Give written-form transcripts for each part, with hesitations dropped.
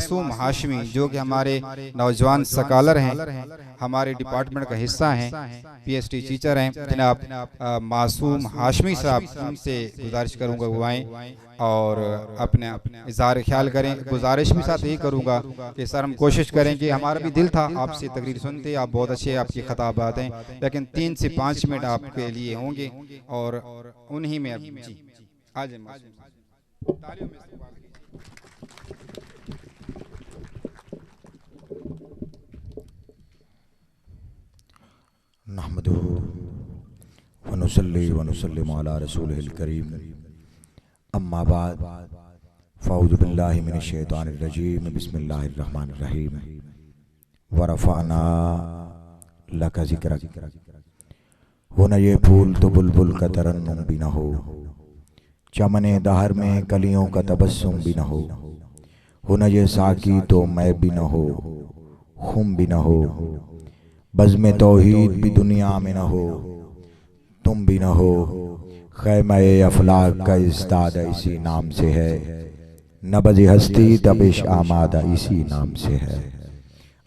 मासूम हाशमी जो कि हमारे नौजवान स्कॉलर हैं, हमारे डिपार्टमेंट का हिस्सा हैं, पीएचडी टीचर हैं, जनाब मासूम हाशमी साहब, उनसे गुजारिश करूंगा वो आएँ और अपने इजहार ख्याल करें। गुजारिश भी साथ यही करूंगा कि सर हम कोशिश करें कि हमारा भी दिल था आपसे तकरीर सुनते, आप बहुत अच्छे आपकी खिताबात हैं, लेकिन 3 से 5 मिनट आपके लिए होंगे और उन्हीं में जी आ जाए। नहमदुहु व नुसल्ली व नुसल्लिमु अला रसूलिहिल करीम, अम्मा बाद, फ़अऊज़ु बिल्लाहि मिनश शैतानिर रजीम, बिस्मिल्लाहिर रहमानिर रहीम। व रफ़अना लका ज़िक्रक, हो न ये फूल तो बुलबुल का तरन्नुम भी न हो, चमने दहर में कलियों का तबस्सुम भी न हो न ये साकी तो मैं भी न हो, खुम भी न हो, बज़्म तौहीद भी दुनिया में न हो, तुम भी न हो, ख़ैमे अफलाक का इस्तादा इसी नाम से है, नबज़ हस्ती तबिश आमादा इसी नाम से है।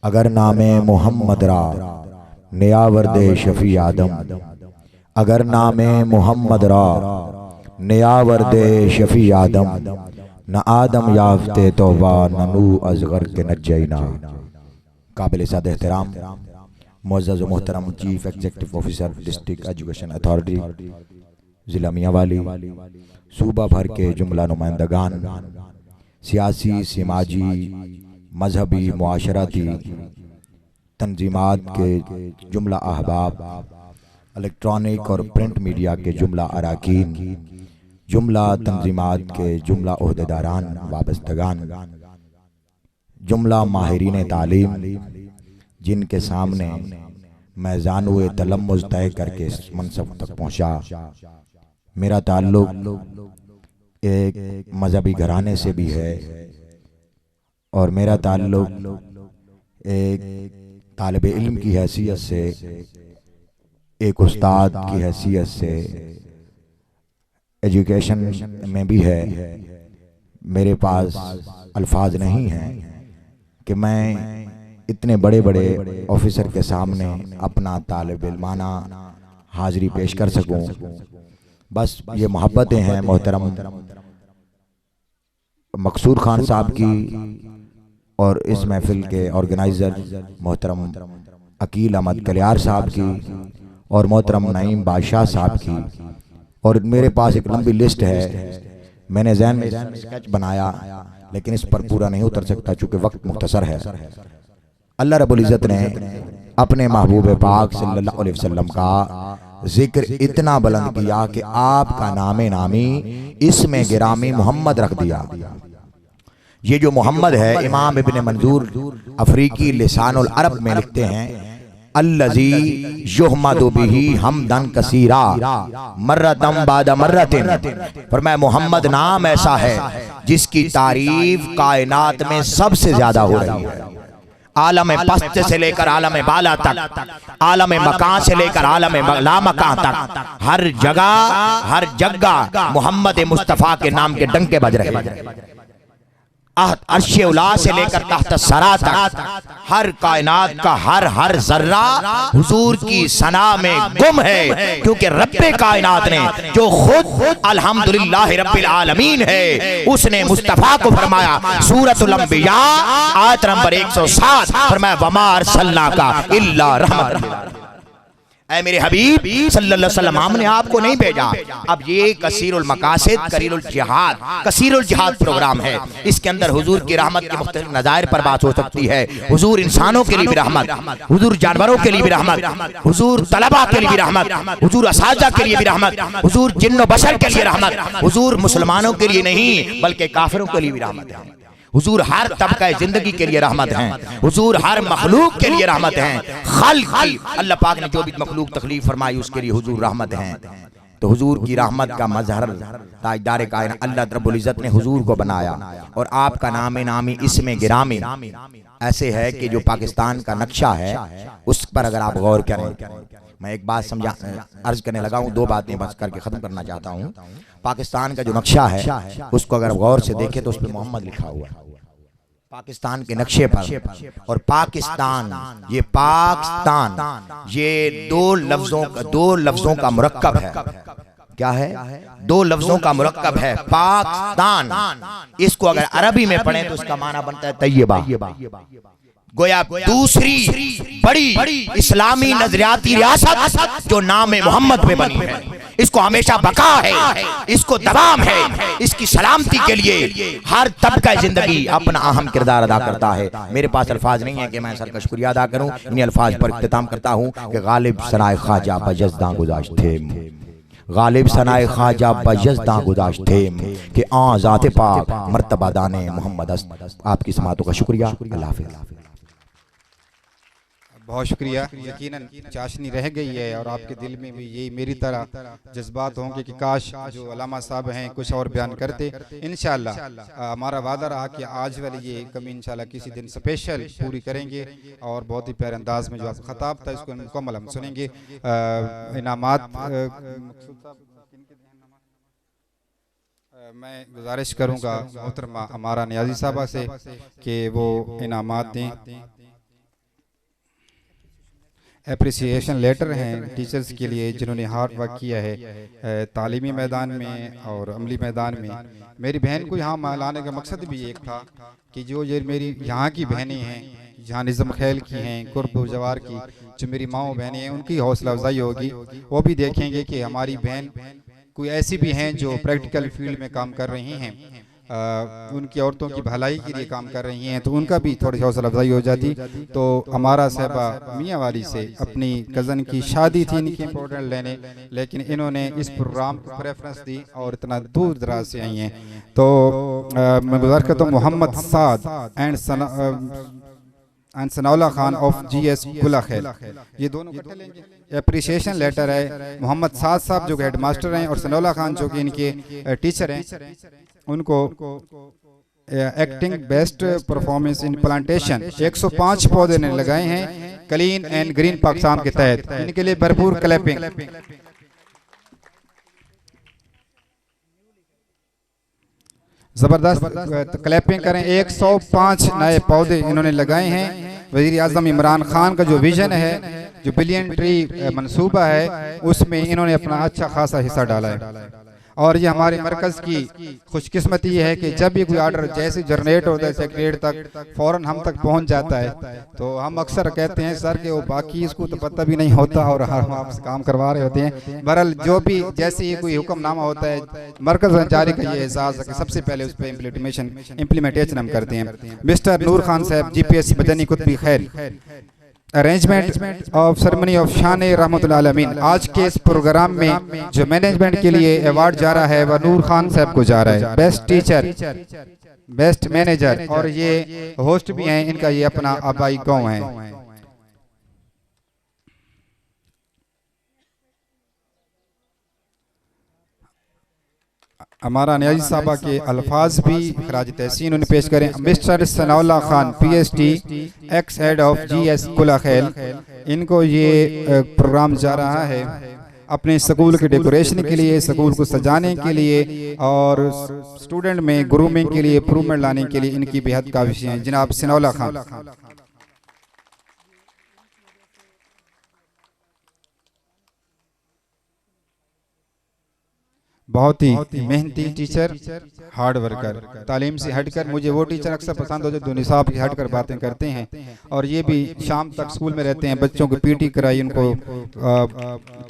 अगर नामे मोहम्मद रा नियावर्दे शफ़ी आदम, अगर नामे मोहम्मद रा नियावर्दे शफ़ी आदम, न आदम याफ्ते तौबा न नू अज़गर के नज्जैना। काबिल साद एहतराम मुअज़्ज़ज़ व मोहतरम chief executive officer district education authority ज़िला मियांवाली, सूबा भर के जुमला नुमाइंदगान, सियासी, समाजी, मजहबी, मुआशराती तंजीमात के जुमला अहबाब, इलेक्ट्रॉनिक और प्रिंट मीडिया के जुमला अराकीन, जुमला तंजीमात के जुमला ओहदेदारान वाबस्तगान, जुमला माहिरीन तालीम, जिनके सामने मैं जानूए तलम्मुज़ तय करके इस मनसब तक पहुँचा। मेरा ताल्लुक़ एक मजहबी घराने से भी है और मेरा ताल्लुक़ एक तालिब इल्म की हैसियत से, एक उस्ताद की हैसियत से एजुकेशन में भी है। मेरे पास अल्फाज नहीं हैं कि मैं इतने बड़े बड़े ऑफिसर के सामने अपना तालिब इल्माना हाज़िरी पेश कर सकूं। बस ये मोहब्बतें हैं मोहतरम मकसूर खान साहब की और इस महफिल के ऑर्गेनाइज़र मोहतरम अकील अहमद कलियार साहब की और मोहतरम नईम बादशाह साहब की। और मेरे पास एक लंबी लिस्ट है, मैंने ज़हन में स्केच बनाया लेकिन इस पर पूरा नहीं उतर सकता चूँकि वक्त मुख्तसर है। अल्लाह रब्बुल इज़्ज़त ने अपने महबूब पाक सल्लल्लाहु अलैहि वसल्लम का जिक्र इतना बुलंद किया कि आपका नामे नामी इसमें गिरामी मोहम्मद रख दिया। ये जो मोहम्मद है, इमाम इब्न मंजूर अफ्रीकी लिसानुल अरब में लिखते हैं, अल्लज़ी युहमदु बिही हमदन कसीरा मर्रतम बादा मर्रतिन। फरमाया मोहम्मद नाम ऐसा है जिसकी तारीफ कायनात में सबसे ज्यादा हो रही है। आलम पस्त से लेकर आलम बाला तक, आलम मकान से लेकर आलम ला मकान तक, हर जगह मोहम्मद मुस्तफ़ा के नाम के डंके बज रहे हैं। अर्शे उला से लेकर तहत सरा तक हर कायनात का हर जर्रा हुजूर की सना में गुम है, क्योंकि रब्बे कायनात ने जो खुद अल्हम्दुलिल्लाह रब्बिल आलमीन है उसने मुस्तफ़ा को फरमाया सूरतुल अंबिया आयत नंबर 107 फरमाया वमा अरसलनाका इल्ला रहमतन। ऐ मेरे हबीब सल्लल्लाहु अलैहि वसल्लम, हमने आपको नहीं भेजा। अब ये कसीरुल मकासिद कसीरुल जिहाद प्रोग्राम है। इसके अंदर हुजूर की रहमत के मुख्तलिफ नज़ायर पर बात हो सकती है। हुजूर इंसानों के लिए भी रहमत, हुजूर जानवरों के लिए भी रहमत, हुजूर तलबा के लिए भी रहमत, हुजूर असातिज़ा के लिए भी रहमत, हुजूर जिन्न बशर के लिए रहमत, हुजूर मुसलमानों के लिए नहीं बल्कि काफिरों के लिए भी रहमत है। हुजूर हर तबका जिंदगी के लिए रहमत हैं, हुजूर हर मखलूक के लिए रहमत हैं। खल्क की अल्लाह पाक ने जो भी मखलूक तकलीफ फरमाई उसके लिए हुजूर रहमत हैं। तो हुजूर की रहमत का मजहर ताजदार कायनात अल्लाह रब्बुल इज़्ज़त ने हुजूर को बनाया और आपका नामे नामी इसमें गिरामी ऐसे है कि जो पाकिस्तान का नक्शा है उस पर अगर आप गौर करें, मैं एक बात समझा अर्ज करने लगा हूँ, 2 बातें बस करके खत्म करना चाहता हूँ। पाकिस्तान का जो नक्शा है उसको अगर गौर से देखें तो उस पर मोहम्मद लिखा हुआ है। पाकिस्तान के नक्शे पर। और पाकिस्तान, ये पाकिस्तान, ये दो लफ्जों का मुरक्कब है। क्या है? दो लफ्जों का मुरक्कब है पाकिस्तान। इसको अगर अरबी में पढ़ें तो उसका माना बनता है तैयबा। गोया दूसरी बड़ी इस्लामी नजरियाती रियासत जो नाम मोहम्मद पे बनी है, इसको हमेशा बका है, इसको दवाम है, इसकी सलामती के लिए हर तबका जिंदगी अपना अहम किरदार अदा करता है। मेरे पास अल्फाज नहीं है कि मैं सर का शुक्रिया अदा करूं। इन्हीं अल्फाज पर इख्तिताम करता हूं कि गालिब सनाए ख्वाजा बजदा गुज़ाश्ते, गालिब सनाए ख्वाजा बजदा गुज़ाश्ते कि आ ज़ाते पाक मर्तबा दाने मोहम्मद अस्त। आपकी समातों का शुक्रिया। अल्लाह हाफ़िज़। बहुत शुक्रिया। यकीनन चाशनी रह गई है और आपके दिल में भी यही मेरी तरह जज्बात होंगे कि काश जो अल्लामा साहब हैं कुछ और बयान करते। इंशाअल्लाह हमारा वादा रहा कि आज वाली ये कमी इंशाअल्लाह किसी दिन स्पेशल पूरी करेंगे और बहुत ही प्यारे अंदाज में जो आप खताब था इसको मुकम्मल हम सुनेंगे। इनामात मैं गुजारिश करूँगा मोहतरमा हमारा नियाजी साहबा से कि वो इनामात दें। एप्रिसिएशन लेटर हैं टीचर्स के लिए जिन्होंने हार्ड वर्क किया है तालीमी मैदान में और अमली मैदान में। मेरी बहन को यहाँ लाने का मकसद भी एक था कि जो ये मेरी यहाँ की बहनें हैं, जहाँ निज़म खैल की हैं, कुर्ब जवार की जो मेरी माओ बहनें हैं, उनकी हौसला अफजाई होगी। वो भी देखेंगे कि हमारी बहन कोई ऐसी भी हैं जो प्रैक्टिकल फील्ड में काम कर रही हैं, उनकी औरतों की भलाई के लिए काम कर रही हैं, तो उनका भी थोड़ी हौसला अफजाई हो जाती। तो हमारा साहबा मियाँ वाली से अपनी कज़न की शादी थी इनकी इम्पोर्टेंट लेने, लेकिन इन्होंने इस प्रोग्राम को प्रेफरेंस दी और इतना दूर दराज से आई हैं। तो मैं गुज़ारिश करता हूँ Mohammad Saad and Sanaullah Khan of GS Gulakhel, ये दोनों इकट्ठे लेंगे। एप्रिसिएशन लेटर है मोहम्मद साद साहब जो हेड मास्टर हैं और सनाउल्लाह खान जो कि इनके टीचर हैं, उनको acting best performance in plantation 105 पौधे ने लगाए हैं क्लीन एंड ग्रीन पाकिस्तान के तहत। इनके लिए भरपूर क्लैपिंग। जबरदस्त क्लैपिंग करें। 105 नए पौधे इन्होंने लगाए हैं। वज़ीर आज़म इमरान खान का जो विजन है, जो बिलियन ट्री मंसूबा है, उसमें इन्होंने अपना अच्छा खासा हिस्सा डाला है। और ये हमारे मरकज़ की खुशकिस्मती है कि जब भी कोई ऑर्डर जैसे जनरेट होता है सेक्रेटरीट तक फ़ौरन हम तक पहुंच जाता है। तो हम अक्सर कहते हैं सर कि वो बाकी इसको तो पता भी नहीं होता और हम आपसे काम करवा रहे होते हैं। बहरहाल जो भी जैसे ये कोई हुक्मनामा होता है, मरकज़ जारी का ये एहसास है कि सबसे पहले उस पर इम्प्लीमेंटेशन हम करते हैं। मिस्टर नूर खान साहब GPSC बदनी कुतबी खैर, अरेंजमेंट ऑफ सेरेमनी ऑफ शान रहमतुल्लाह अलमीन। आज के इस प्रोग्राम में जो मैनेजमेंट के लिए अवार्ड जा रहा है वह नूर खान साहब को जा रहा है, बेस्ट टीचर, बेस्ट मैनेजर, और ये होस्ट भी हैं, इनका ये अपना आबाई गांव है। हमारा नियाजी साहबा के अल्फाज भी खराज तहसीन उन्हें पेश करें। Mister Sanaullah Khan PhD x head of GS गुलाखेल, इनको ये प्रोग्राम जा रहा है अपने स्कूल के डेकोरेशन के लिए, स्कूल को सजाने के लिए और स्टूडेंट में ग्रूमिंग के लिए इम्प्रूवमेंट लाने के लिए इनकी बेहद काविश हैं। जनाब सनाउल्लाह खान बहुत ही मेहनती टीचर, हार्ड वर्कर। तालीम से हटकर मुझे वो टीचर अक्सर पसंद होते जो निसाब की हटकर बातें करते हैं, और ये भी शाम तक स्कूल में रहते हैं, बच्चों को PT कराई, उनको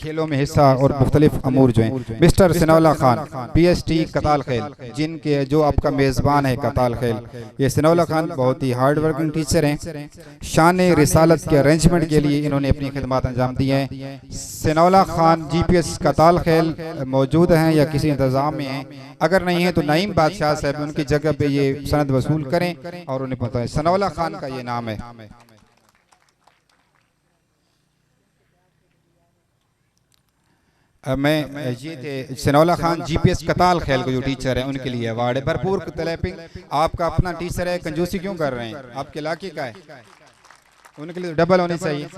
खेलों में हिस्सा और मुख्तलिफ अमूर जो हैं। मिस्टर सनाउल्लाह खान PhD कताल खेल, जिनके जो आपका मेज़बान है कताल खेल, ये सनाउल्लाह खान बहुत ही हार्ड वर्किंग टीचर हैं। शान रिसालत के अरेंजमेंट के लिए इन्होंने अपनी खिदमत अंजाम दी हैं। सनाउल्लाह खान GPS कताल खेल मौजूद हैं या किसी इंतजाम में हैं? अगर नहीं है तो नईम बादशाह साहब उनकी जगह पे ये सनद वसूल करें और उन्हें पता है। सनाउल्लाह खान का ये नाम है। मैं ये थे सनाउल्लाह खान GPS कताल खेल के जो टीचर हैं, उनके लिए अवार्ड है। भरपूर क्लैपिंग। आपका अपना टीचर है, कंजूसी क्यों कर रहे हैं? आपके इलाके का है, उनके लिए डबल होनी चाहिए।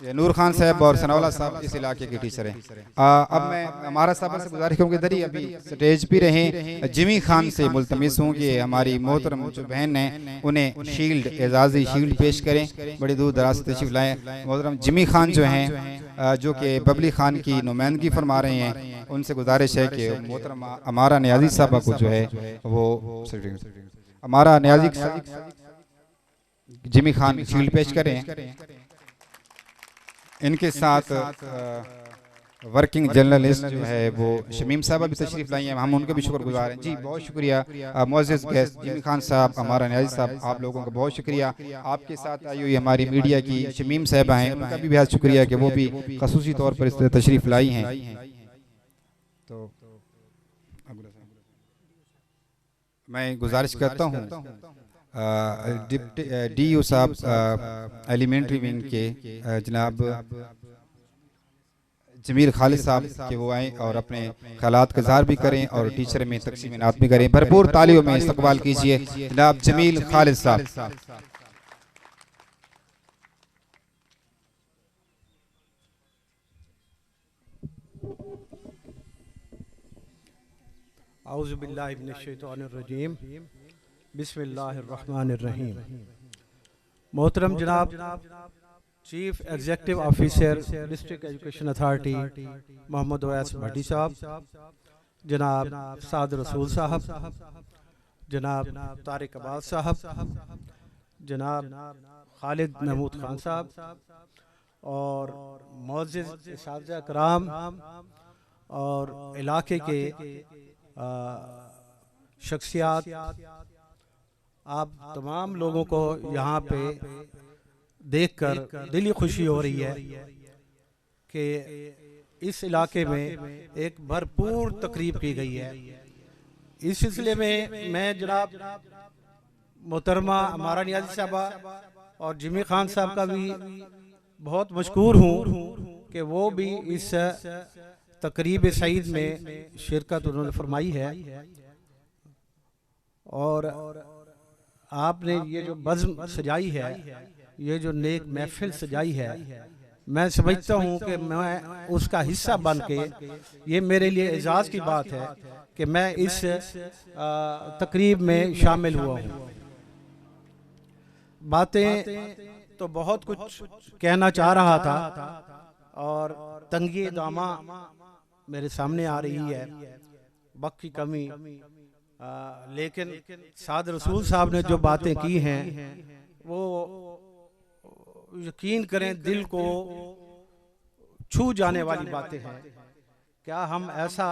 ये नूर खान साहब और सनाउल्लाह साहब इस इलाके के टीचर हैं। अब मैं हमारा साहब से गुजारिश करूँगी इधर ही अभी स्टेज पे रहें। जिमी खान से मुल्तमिस हूँ कि हमारी मोहतरम जो बहन हैं उन्हें शील्ड, एजाज़ी शील्ड पेश करें। बड़ी दूर दराज से तशरीफ लाएँ। मोहतरम जिमी खान जो हैं जो कि बबली खान की नुमाइंदगी फरमा रहे हैं, उनसे गुजारिश है कि मोहतरम हमारा नियाज़ी साहब को जो है वो हमारा नियाज़ी जिमी खान शील्ड पेश करें। इनके साथ वर्किंग जर्नलिस्ट जो है वो शमीम साहब भी तशरीफ लाई हैं, हम उनके भी शुक्रगुजार हैं। जी बहुत शुक्रिया मुअज़्ज़िज़ गेस्ट जिमी खान साहब, हमारा नियाज़ी साहब, आप लोगों का बहुत शुक्रिया। आपके साथ आई हुई हमारी मीडिया की शमीम साहब हैं, उनका भी बहुत शुक्रिया कि वो भी ख़ुसूसी तौर पर इस तशरीफ लाई हैं। तो मैं गुजारिश करता हूँ DU साहब एलिमेंट्री विंग के जनाब जमील खालिद साहब के वो आएँ और अपने ख्यालात का इज़हार भी करें और टीचर में तक़सीम इनात भी करें। भरपूर तालियों में इस्तकबाल कीजिए जनाब जमील खालिद साहब। औज़ु बिल्लाहि मिनश शैतानिर रजीम, बिस्मिल्लाहिर रहमानिर रहीम। मोहतरम जनाब chief executive officer district education authority Mohammad Owais Bhatti साहब, जनाब साद रसूल साहब, जनाब तारिक अब्बास साहब, जनाब खालिद महमूद खान साहब और मुअज़्ज़िज़ इसातिज़ा कराम और इलाके के शख्सियात, आप तमाम लोगों को यहाँ पे देखकर दिली खुशी हो रही है कि इस इलाके में एक भरपूर तकरीब की गई है। इस सिलसिले में मैं जनाब मोहतरमा हमारा नियाज़ी साहबा और जिमी खान साहब का भी बहुत मशकूर हूँ कि वो भी इस तकरीब सईद में शिरकत उन्होंने फरमाई है। और आपने ये जो बज़्म सजाई है, ये जो नेक महफिल सजाई है, मैं समझता हूँ कि मैं उसका हिस्सा बन के, ये मेरे लिए एजाज़ की बात है कि मैं इस तकरीब में शामिल हुआ हूँ। बातें तो बहुत कुछ कहना चाह रहा था और तंगी दामा मेरे सामने आ रही है, वक्त की कमी, लेकिन साद रसूल साहब ने जो बातें की हैं वो यकीन करें दिल को छू जाने वाली बातें हैं। क्या हम ऐसा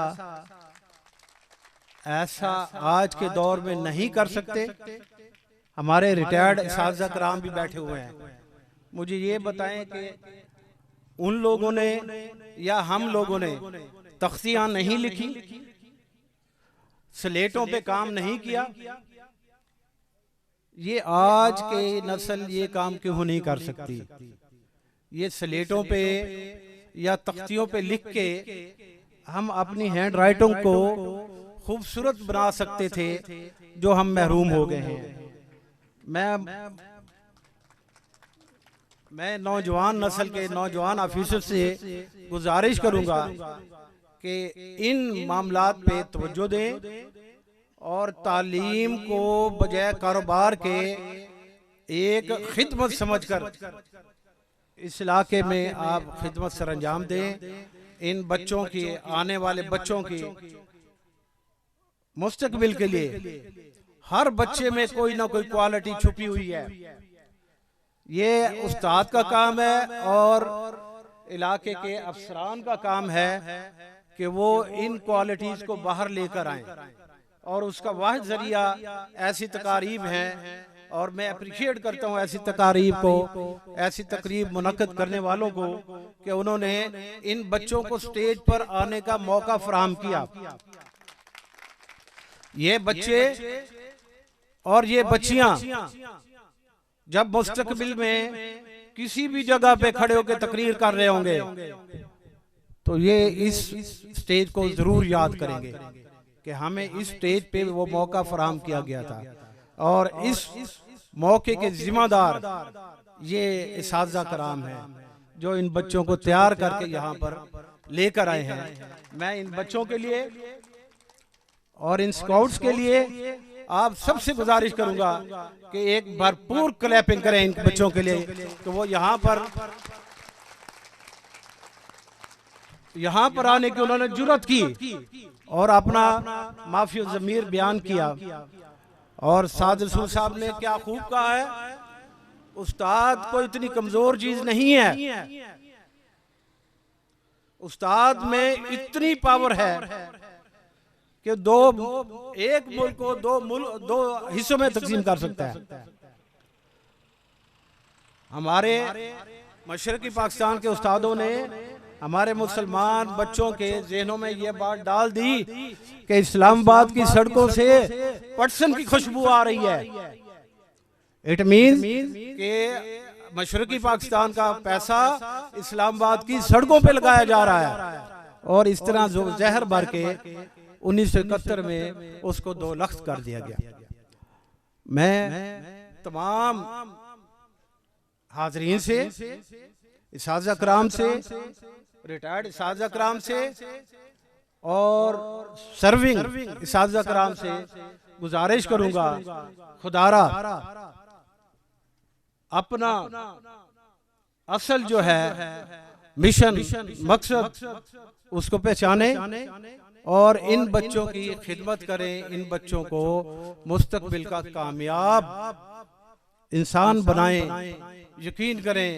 आज के दौर में नहीं कर सकते? हमारे रिटायर्ड इसातिज़ा कराम भी बैठे हुए हैं। मुझे ये बताएं कि उन लोगों ने या हम लोगों ने तख्तियां नहीं लिखी, स्लेटों पे काम नहीं किया, ये आज के नस्ल ये काम क्यों नहीं कर सकती? ये स्लेटों पे या तख्तियों पे लिख के हम अपनी हैंड राइटिंग को खूबसूरत बना सकते थे, जो हम महरूम हो गए हैं। मैं नौजवान नस्ल के नौजवान ऑफिसर से गुजारिश करूंगा कि इन मामलात पे तवज्जो दें और तालीम को बजाय कारोबार के एक खिदमत समझकर इस इलाके में आप खिदमत सर अंजाम दें। इन बच्चों की, आने वाले बच्चों की मुस्तकबिल के लिए हर बच्चे में कोई ना कोई क्वालिटी छुपी हुई है। ये उस्ताद का काम है और इलाके के अफसरान का काम है कि वो इन क्वालिटीज को बाहर लेकर आएं, और उसका वाहिद जरिया ऐसी तकारीब है। और मैं अप्रिशिएट करता हूँ ऐसी तकारीब को, ऐसी तकरीब मुनक्कद करने वालों को कि उन्होंने इन बच्चों को स्टेज पर आने का मौका फराहम किया। ये बच्चे और ये बच्चियां जब मुस्तकबिल में किसी भी जगह पे खड़े होकर तकरीर कर रहे होंगे तो ये इस स्टेज को जरूर याद करेंगे कि हमें इस स्टेज पे वो मौका फराहम किया गया था, और इस मौके के जिम्मेदार ये इसातिज़ा कराम है। जो इन बच्चों को तैयार करके यहाँ पर लेकर आए हैं। मैं इन बच्चों के लिए और इन स्काउट्स के लिए आप सबसे गुजारिश करूंगा कि एक भरपूर क्लैपिंग करें इन बच्चों के लिए कि वो यहाँ पर आने की उन्होंने जुर्रत की और अपना माफी ज़मीर बयान किया। और साद रसूल साहब ने क्या खूब कहा है, उस्ताद को इतनी कमजोर चीज नहीं है, उस्ताद में इतनी पावर है कि एक मुल्क को दो हिस्सों में तकसीम कर सकता है। हमारे मशरकी पाकिस्तान के उस्तादों ने हमारे मुसलमान बच्चों के जहनों में ये बात डाल दी कि इस्लामाबाद की सड़कों से पटसन की खुशबू आ रही है। इट मीन्स कि मशरकी पाकिस्तान का पैसा इस्लामाबाद की सड़कों पे लगाया जा रहा है। और इस तरह जो जहर भर के 1971 में उसको 2 लाख कर दिया गया। मैं तमाम हाजरीन से, इसाज़ा कराम से, रिटायर्ड इसाज़ा कराम से और सर्विंग इसाज़ा कराम से गुजारिश करूंगा, खुदारा अपना असल जो है मिशन मकसद उसको पहचाने और इन बच्चों की खिदमत करें, इन बच्चों को मुस्तकबिल का कामयाब इंसान बनाएं। यकीन करें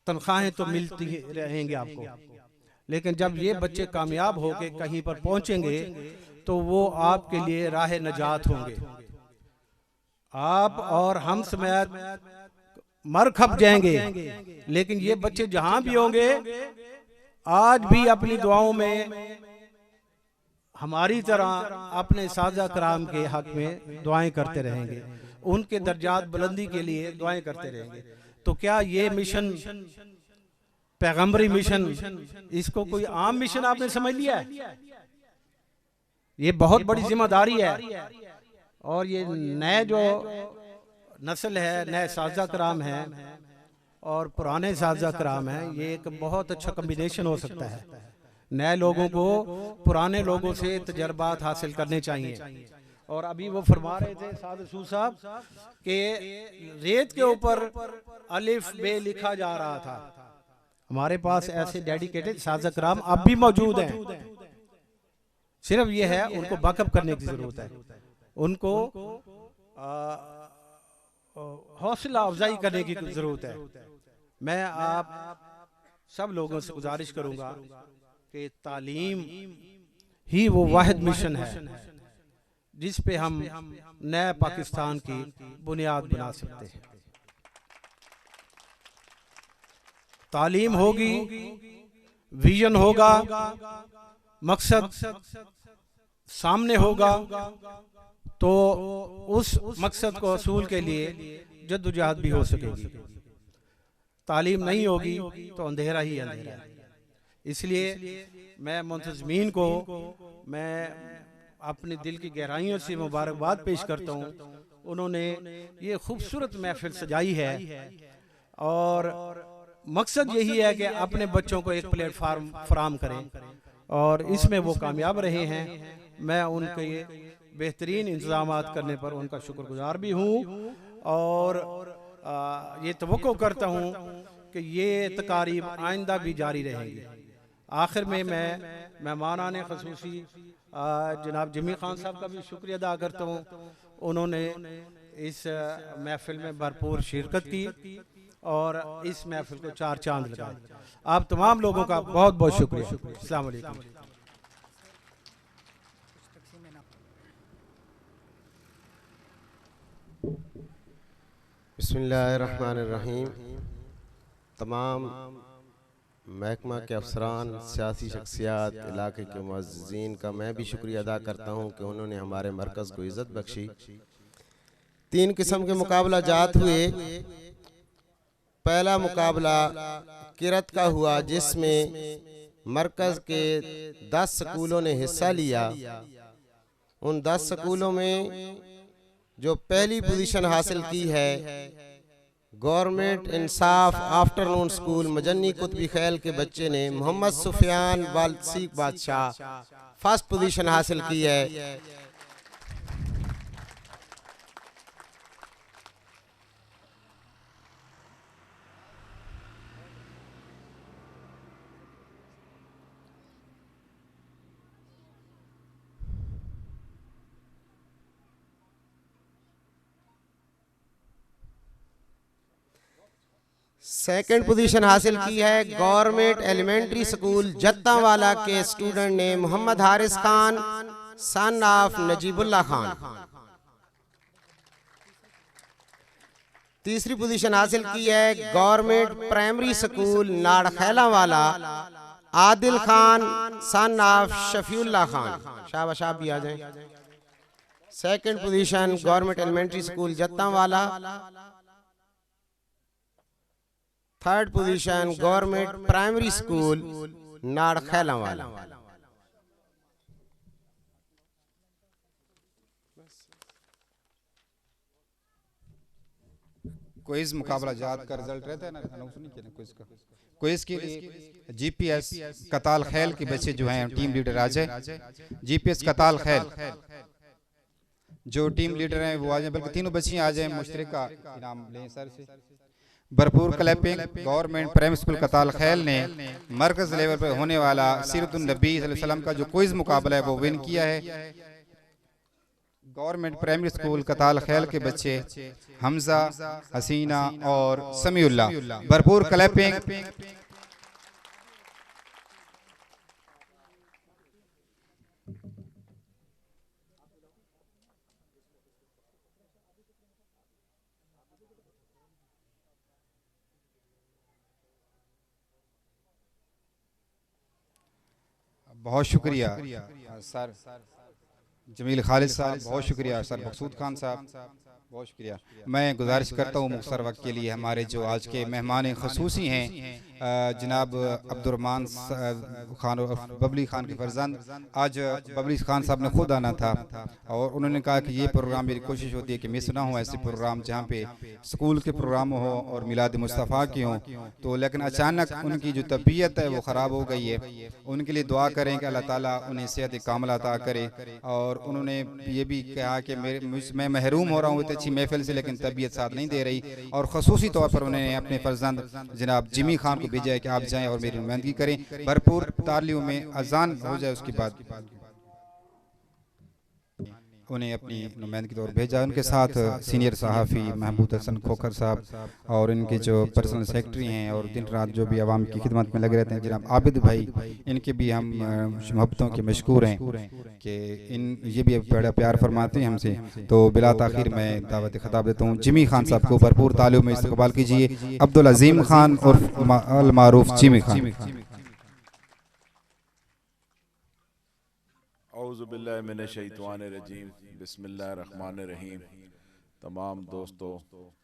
तनख्वाहें तो मिलती रहेंगी आपको, लेकिन जब ये बच्चे कामयाब होके कहीं पर पहुंचेंगे तो वो आपके लिए राह नजात होंगे। आप और हम समेत मर खप जाएंगे, लेकिन ये बच्चे जहां भी होंगे आज भी अपनी दुआओं में हमारी तरह अपने साजा कराम के हक में दुआएं करते रहेंगे, उनके दर्जात बुलंदी के लिए दुआएं करते रहेंगे। तो क्या ये मिशन पैगंबरी मिशन, इसको कोई आम मिशन आपने समझ लिया है? ये बहुत बड़ी जिम्मेदारी है। और ये नए जो नस्ल है, नए साजा कराम है और पुराने साजा कराम है, ये एक बहुत अच्छा कम्बिनेशन हो सकता है। नए लोगों को पुराने लोगों से तजर्बात हासिल करने चाहिए। और अभी वो फरमा रहे थे साद रसूल साहब कि रेत के ऊपर अलिफ बे लिखा जा रहा था। हमारे पास ऐसे डेडिकेटेड साजा कराम अब भी मौजूद हैं, सिर्फ ये है उनको बैकअप करने की जरूरत है, उनको हौसला अफजाई करने की जरूरत है। मैं आप सब लोगों से गुजारिश करूंगा कि तालीम ही वो वाहिद मिशन है जिस पे हम नए पाकिस्तान की बुनियाद बना सकते हैं। तालीम होगी, विजन होगा, मकसद सामने होगा, तो उस मकसद को असूल के लिए जद्दोजहद भी हो सकेगी। तालीम नहीं होगी तो अंधेरा ही अंधेरा है। इसलिए मैं मुंतज़मीन को मैं अपने दिल की गहराइयों से मुबारकबाद पेश करता हूँ। उन्होंने ये खूबसूरत महफिल सजाई है और मकसद यही है कि अपने बच्चों को एक प्लेटफार्म फराम करें और इसमें वो कामयाब रहे हैं। मैं उनके बेहतरीन इंतजामात करने पर उनका शुक्रगुजार भी हूँ और ये तवक्को करता हूँ कि ये तकारीब आइंदा भी जारी रहेंगी। आखिर में मैं मेहमानाने ख़ुसूसी जनाब जमी खान साहब का भी शुक्रिया अदा करता हूँ। उन्होंने इस महफिल में भरपूर शिरकत की और इस महफिल को 4 चांद लगाए। आप तमाम लोगों का बहुत बहुत शुक्रिया। अस्सलाम वालेकुम। बिस्मिल्लाहिर्रहमानिर्रहीम। तमाम महकमा के अफसरान, सियासी शख्सियात, इलाके के मुअज़्ज़िज़ीन का मैं भी शुक्रिया अदा करता हूँ कि उन्होंने हमारे मरकज़ को इज़्ज़त बख्शी। 3 किस्म के मुकाबला जात हुए। पहला मुकाबला किरत का हुआ जिसमें मरकज़ के 10 स्कूलों ने हिस्सा लिया। उन 10 स्कूलों में जो पहली पोजीशन हासिल की है government Insaf afternoon school Majanni Kutbi खैल के बच्चे ने मोहम्मद सुफियान वालसीक बादशाह फर्स्ट पोजीशन हासिल की है। सेकंड पोजीशन हासिल की है गवर्नमेंट एलिमेंट्री स्कूल जत्तावाला के स्टूडेंट ने मोहम्मद हारिस खान सन ऑफ नजीबुल्ला खान। तीसरी पोजीशन हासिल की है गवर्नमेंट प्राइमरी स्कूल नाड़खैला वाला आदिल खान सन ऑफ शफीउल्ला खान। शाबाश, आप भी आ जाएं। Second position government elementary school Jattawala. Third position government primary school Nadkhela वाला। क्विज मुकाबला जात का रिजल्ट रहता है ना, अनाउंस नहीं किया क्विज का। क्विज के लिए जीपीएस कताल खैल के बच्चे जो हैं टीम लीडर आ जाए। जीपीएस कताल खैल जो टीम लीडर हैं वो आ जाए, बल्कि तीनों बच्चियां आ जाए, मुश्तरका इनाम लें सर से। भरपूर क्लैपिंग। गवर्नमेंट प्राइमरी स्कूल कताल खैल ने मरकज लेवल पर होने वाला सीरतुन नबी सल्लल्लाहु अलैहि वसल्लम का जो क्विज मुकाबला है वो विन किया है। गवर्नमेंट प्राइमरी स्कूल कताल खैल के बच्चे हमजा, हसीना और समीउल्लाह। भरपूर क्लैपिंग। बहुत शुक्रिया सर जमील खालिद साहब, बहुत शुक्रिया सर मकसूद खान साहब, बहुत शुक्रिया। मैं गुजारिश करता हूँ मुख्तर वक्त के लिए हमारे जो आज के मेहमान खसूसी हैं जनाब अब्दुर्रहमान खान और बबली खान के फर्जंद। आज बबली खान साहब ने खुद आना था और उन्होंने कहा कि ये प्रोग्राम, मेरी कोशिश होती है कि मिस ना हो ऐसे प्रोग्राम जहाँ पे स्कूल के प्रोग्राम हो और मिलाद मुस्तफ़ा की हों, तो लेकिन अचानक उनकी जो तबीयत है वो ख़राब हो गई है। उनके लिए दुआ करें कि अल्लाह ताला उन्हें सेहत कामिला अता करे। और उन्होंने ये भी कहा कि मैं महरूम हो रहा हूँ इतनी अच्छी महफिल से, लेकिन तबीयत साथ नहीं दे रही। और खसूसी तौर पर उन्होंने अपने फर्जंद जनाब जिमी खान को भेजा है कि आप जाएं और मेरी नुमाइंदगी करें। भरपूर तालियों में अजान हो जाए उसके बाद उन्हें अपनी नुमाइंदगी तौर भेजा। उनके साथ सीनियर सहाफ़ी महबूब हसन खोखर साहब और इनके जो पर्सनल सेक्रेटरी हैं और दिन रात जो भी आवाम की खिदमत में लगे रहते हैं जनाब आबिद भाई, इनके भी हम मोहब्बतों के मशकूर हैं कि ये भी बड़ा प्यार फरमाते हैं हमसे। तो बिला ताखिर मैं दावत खिताब देता हूँ जिमी खान साहब को। भरपूर तालियों में इस्तकबाल कीजिए अब्दुल अजीम खान और अल मारूफ जिमी खान। औज़ुबिल्लाहिमिनश्शैतानिर्रजीम, बिस्मिल्लाहिर्रहमानिर्रहीम। तमाम दोस्तों,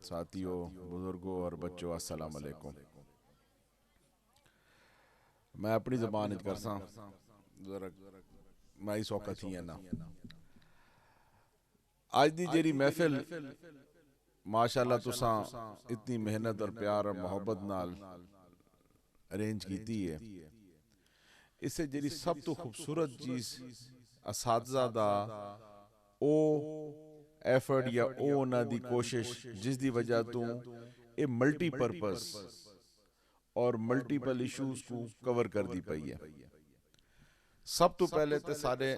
साथियों, बुजुर्गों और बच्चों, अस्सलाम वालेकुम। मैं अपनी ज़बान च करसा जरा मैं इस वक्त ही है ना आज दी जेरी महफिल माशाअल्लाह तुसां इतनी मेहनत और प्यार और मोहब्बत नाल अरेंज की है। इससे जेरी सब तो खूबसूरत चीज असातिज़ा दा ओ एफर्ट या ओ उन्हां दी कोशिश जिस दी वजह तो ये मल्टीपर्पज और मल्टीपल इशूज को कवर कर दी पई है। सब तो पहले तो सारे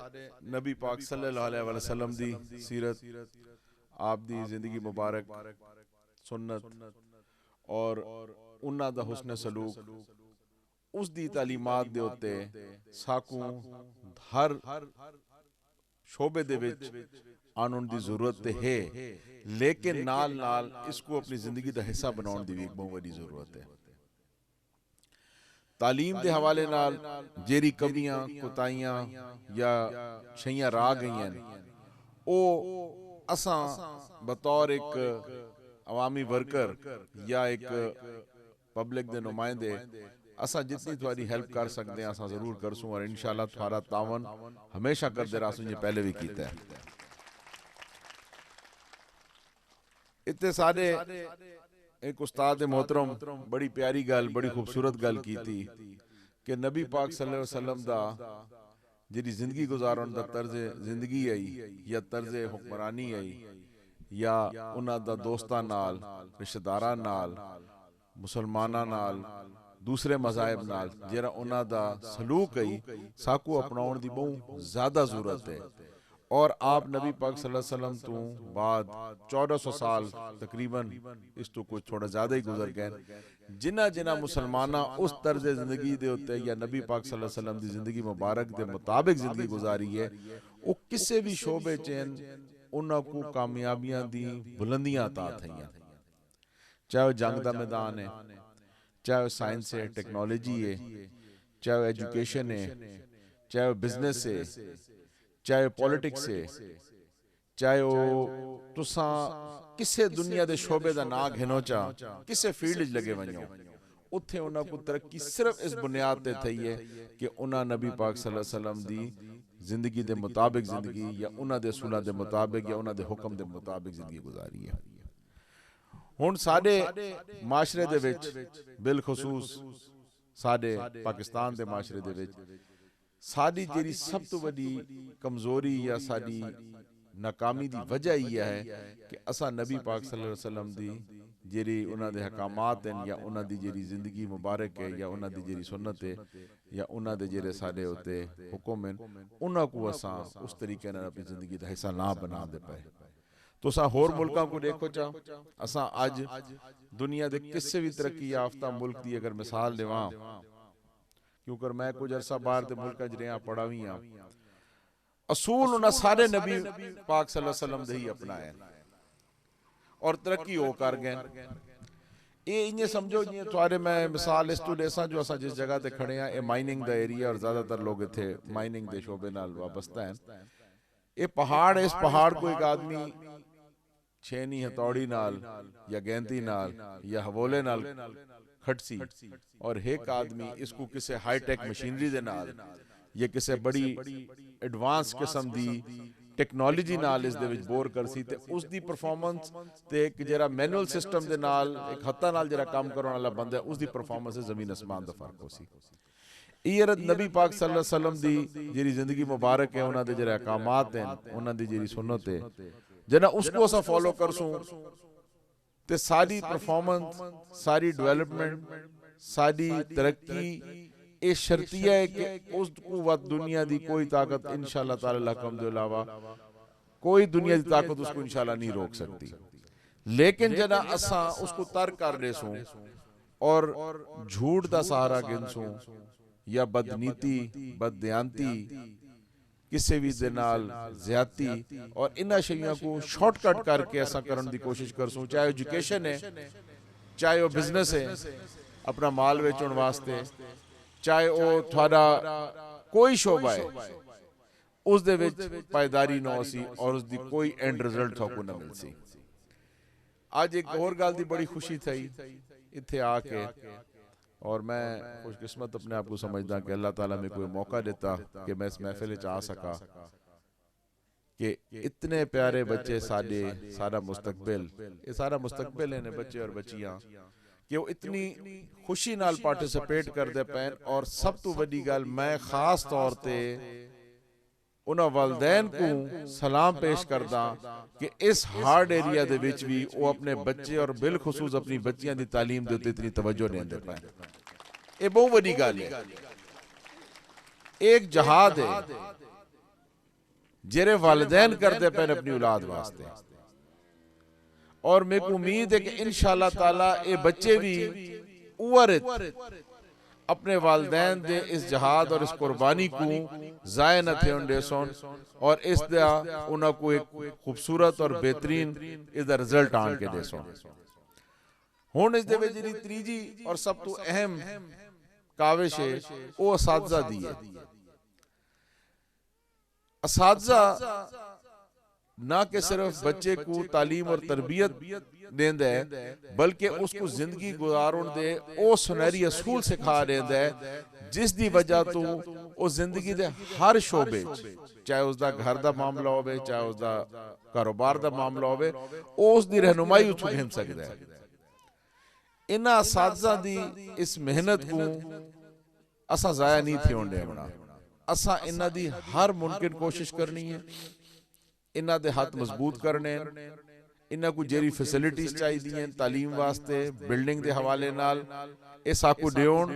नबी पाक सल्लल्लाहु अलैहि वसल्लम दी सीरत, आप दी जिंदगी मुबारक, सुन्नत और उन्हां दा हुस्न सलूक, उस दी तालीमात दे उत्ते साकू हर शोबे दे विच आनन दी जरूरत है, लेकिन नाल नाल इसको अपनी जिंदगी दा हिस्सा बनाउण दी भी एक बहुत बड़ी जरूरत है। तालीम दे हवाले नाल जेरी कमियां कोताहियां या शैयां रह गई ओ असां बतौर एक अवामी वर्कर या एक पब्लिक दे नुमाइंदे असा जितनी थोड़ी हेल्प कर सकते हैं असा जरूर करसूं और इंशाल्लाह थोड़ा तावन हमेशा करते रहसूं, ये पहले भी कीता है। इतने सारे एक उस्ताद मोहतरम बड़ी प्यारी गल बड़ी खूबसूरत गल की थी कि नबी पाक सल्लल्लाहु अलैहि वसल्लम दा जिहड़ी जिंदगी गुजारन दा तर्ज जिंदगी आई या तर्ज हुक्मरानी आई या उन्हां दा दोस्तां नाल रिश्तेदारां नाल मुसलमानां नाल दूसरे मज़ाहिब नाल जेड़ा उन्हां दा सलूक आई साकू अपनाउण दी बहुत ज्यादा जरूरत है। और आप नबी पाक सल्लल्लाहु अलैहि वसल्लम तो बाद 1400 साल तकरीबन इस तो कुछ थोड़ा ज्यादा ही गुजर गए जिन्ना जिन्ना मुसलमाना उस तर्ज जिंदगी दे उत्ते या नबी पाक सल्लल्लाहु अलैहि वसल्लम दी जिंदगी मुबारक दे मुताबिक जिंदगी गुजारी है वो किसी भी शोबे च उन्हां को कामयाबियां दी बुलंदियां अता थईयां, चाहे वो जंग दा मैदान है, चाहे वो साइंस है टेक्नोलॉजी है, चाहे वो एजुकेशन है, चाहे वो बिजनेस है, चाहे पॉलिटिक्स है, चाहे वो तुसा किसे दुनिया दे शोबे दा ना घिनो चा किसे फील्ड च लगे वञो उत्थे उन्हां को तरक्की सिर्फ इस बुनियाद ते थई है कि उन्हां नबी पाक सल्लल्लाहु अलैहि वसल्लम दी जिंदगी दे मुताबिक जिंदगी या उन्हां दे असूलां दे मुताबिक या उन्हां दे हुक्म दे मुताबिक जिंदगी गुजारी है। हुण साडे माशरे दे विच बिलखुसूस साडे पाकिस्तान दे माशरे दे विच साडी जेरी सब तो बड़ी कमजोरी या साडी नाकामी दी वजह यह है कि असा नबी पाक सल्लल्लाहु अलैहि वसल्लम दी जेरी उन्हां दे हकामात हैं या उन्हां दी जेरी जिंदगी मुबारक है या उन्हां दी जेरी सुन्नत है या उन्हां दे जेरे साडे उते हुक्म हैं उन्हां को असा उस तरीके नाल अपनी जिंदगी दा हिस्सा ना बना दे पाए। तुसा होर मुल्कां को देखो चा असा अज दुनिया दे किसी भी तरक्की याफ्ता मुल्क दी अगर मिसाल देवां क्योंकि मैं कुछ अरसा बाहर दे मुल्कां च रहा पढ़ा भी हां असूल उन्हां सारे नबी पाक सल्लल्लाहु अलैहि वसल्लम दे ही अपनाए और तरक्की हो कर गए। ये इन्हें समझो जियां थोड़े मैं मिसाल इस तो देसा जो असा जिस जगह ते खड़े हैं ये माइनिंग दा एरिया और ज्यादातर लोग इत्थे माइनिंग दे शोबे नाल वाबस्ता हैं। ये पहाड़ इस पहाड़ को एक आदमी छेनी हथौड़ी नाल या गेंदी नाल या हवोले नाल खटसी और एक आदमी इसको किसी हाईटेक मशीनरी दे नाल या किसी बड़ी एडवांस किस्म दी टेक्नोलॉजी नाल इस दे विच बोर करसी ते उस दी परफॉर्मेंस ते एक जरा मैनुअल सिस्टम दे नाल एक हत्था नाल जरा काम करने वाला बंदा है उस दी परफॉर्मेंस जमीन आसमान दा फर्क होसी। ये नबी पाक सल्लल्लाहु अलैहि वसल्लम दी जेरी जिंदगी मुबारक है उन्हां दे जरा अहकामात हैं उन्हां दी जेरी सुन्नत है जना उसको असा फॉलो करसूं ते सारी परफॉर्मेंस सारी डेवलपमेंट सारी तरक्की ये शर्तिया है कि उस कुव्वत दुनिया दी कोई ताकत इंशाअल्लाह ताला हुक्म दे अलावा कोई दुनिया दी ताकत उसको इंशाअल्लाह नहीं रोक सकती। लेकिन जना असा उसको तर्क कर देसूं और झूठ दा सहारा गिनसूं या बदनीति बददयांती किसी भी दे नाल ज्यादती और इन्हां शैयां को शॉर्टकट करके असा करन दी कोशिश करसूं चाहे एजुकेशन है चाहे वो बिजनेस है अपना माल बेचण वास्ते चाहे वो थोड़ा कोई शोबा है उस दे विच पायदारी ना होसी और उस दी कोई एंड रिजल्ट थाको ना मिलसी। आज एक और गल दी बड़ी खुशी थई इत्थे आके और मैं खुशकिस्मत अपने आप को समझदा कि अल्लाह ताला में कोई मौका देता कि मैं इस महफिल च आ सका कि इतने प्यारे बच्चे साडे सारा मुस्तकबिल ये सारा मुस्तकबिल है बच्चे और बच्चियां कि वो इतनी खुशी नाल पार्टिसिपेट करते पैन और सब तो बड़ी गल मैं खास तौर ते उन्हां वालदैन को सलाम पेश करदा कि इस हार्ड एरिया दे विच भी वो अपने बच्चे और बिलखुसूस अपनी बच्चियां दी तालीम दे उत्ते इतनी तवज्जो देंदे पैन। ये बहुत बड़ी गल है एक जहाद है जेरे वालिदैन करते पैन अपनी औलाद वास्ते और मेरे को उम्मीद है कि इंशाअल्लाह ताला ये बच्चे भी उवरित अपने वालिदैन दे इस जहाद और इस कुर्बानी को जाया न थे देसन और इस दा उन्हां को एक खूबसूरत और बेहतरीन इसका रिजल्ट आन के देसन। हुण इस दे विच जेहड़ी त्रीजी और सब तो अहम काविश है वो असातिज़ा दी है। असातिज़ा ना कि सिर्फ बच्चे को तालीम और तरबियत देंदा है बल्कि उसको जिंदगी गुजारन दे ओ सुनहरी असूल सिखा देंदा है जिस दी वजह तो वो जिंदगी दे हर शोबे चाहे उसका घर दा मामला होवे चाहे उसका कारोबार दा मामला होवे उस दी रहनुमाई उस घिन सकदा है। इन्हां असातिज़ा दी इस मेहनत को असा ज़ाया नहीं थी होने देना। असा इन्हां दी हर मुमकिन कोशिश करनी है, इन्हां दे हाथ मजबूत करने, इन्हां को जेरी फैसिलिटीज चाहिए तालीम वास्ते बिल्डिंग के हवाले नाल इस आकू देउण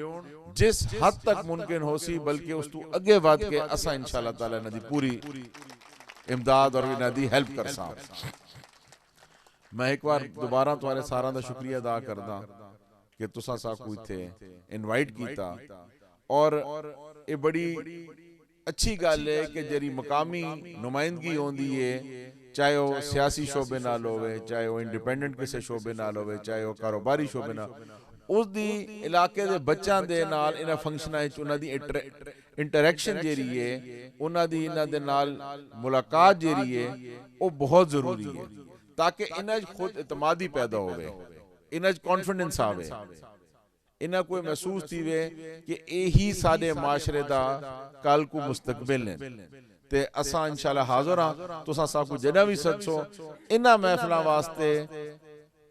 जिस हद तक मुमकिन हो सी, बल्कि उस तू अगे वध के असा इंशाअल्लाह ताला इन्हां दी पूरी इमदाद और इन्हां दी हेल्प कर सा। मैं एक बार दोबारा तुम्हारे सारा दा शुक्रिया अदा करदा कि तुसा साकू इत्थे इनवाइट कीता, और ये बड़ी अच्छी गल है कि जेरी मकामी नुमाइंदगी होंदी है, चाहे वो सियासी शोबे नाल होवे, चाहे वो इंडिपेंडेंट किसी शोबे नाल होवे, चाहे वो कारोबारी शोबे नाल, उस दी इलाके दे बच्चों दे नाल इन्हां फंक्शनां विच उन्हां दी इंटरैक्शन जेरी है, उन्हां दी इन्हां दे नाल मुलाकात जेरी है वो बहुत जरूरी है, ताकि इन्हां च खुद इतमादी पैदा होवे, इन्हां च कॉन्फिडेंस आवे, इन्हां को महसूस थीवे कि यही साडे माशरे दा कल को मुस्तकबिल है। ते असा इंशाअल्लाह हाज़िर हां, तुसा साकू जड़ा भी सदसो इन्हां महफिलां वास्ते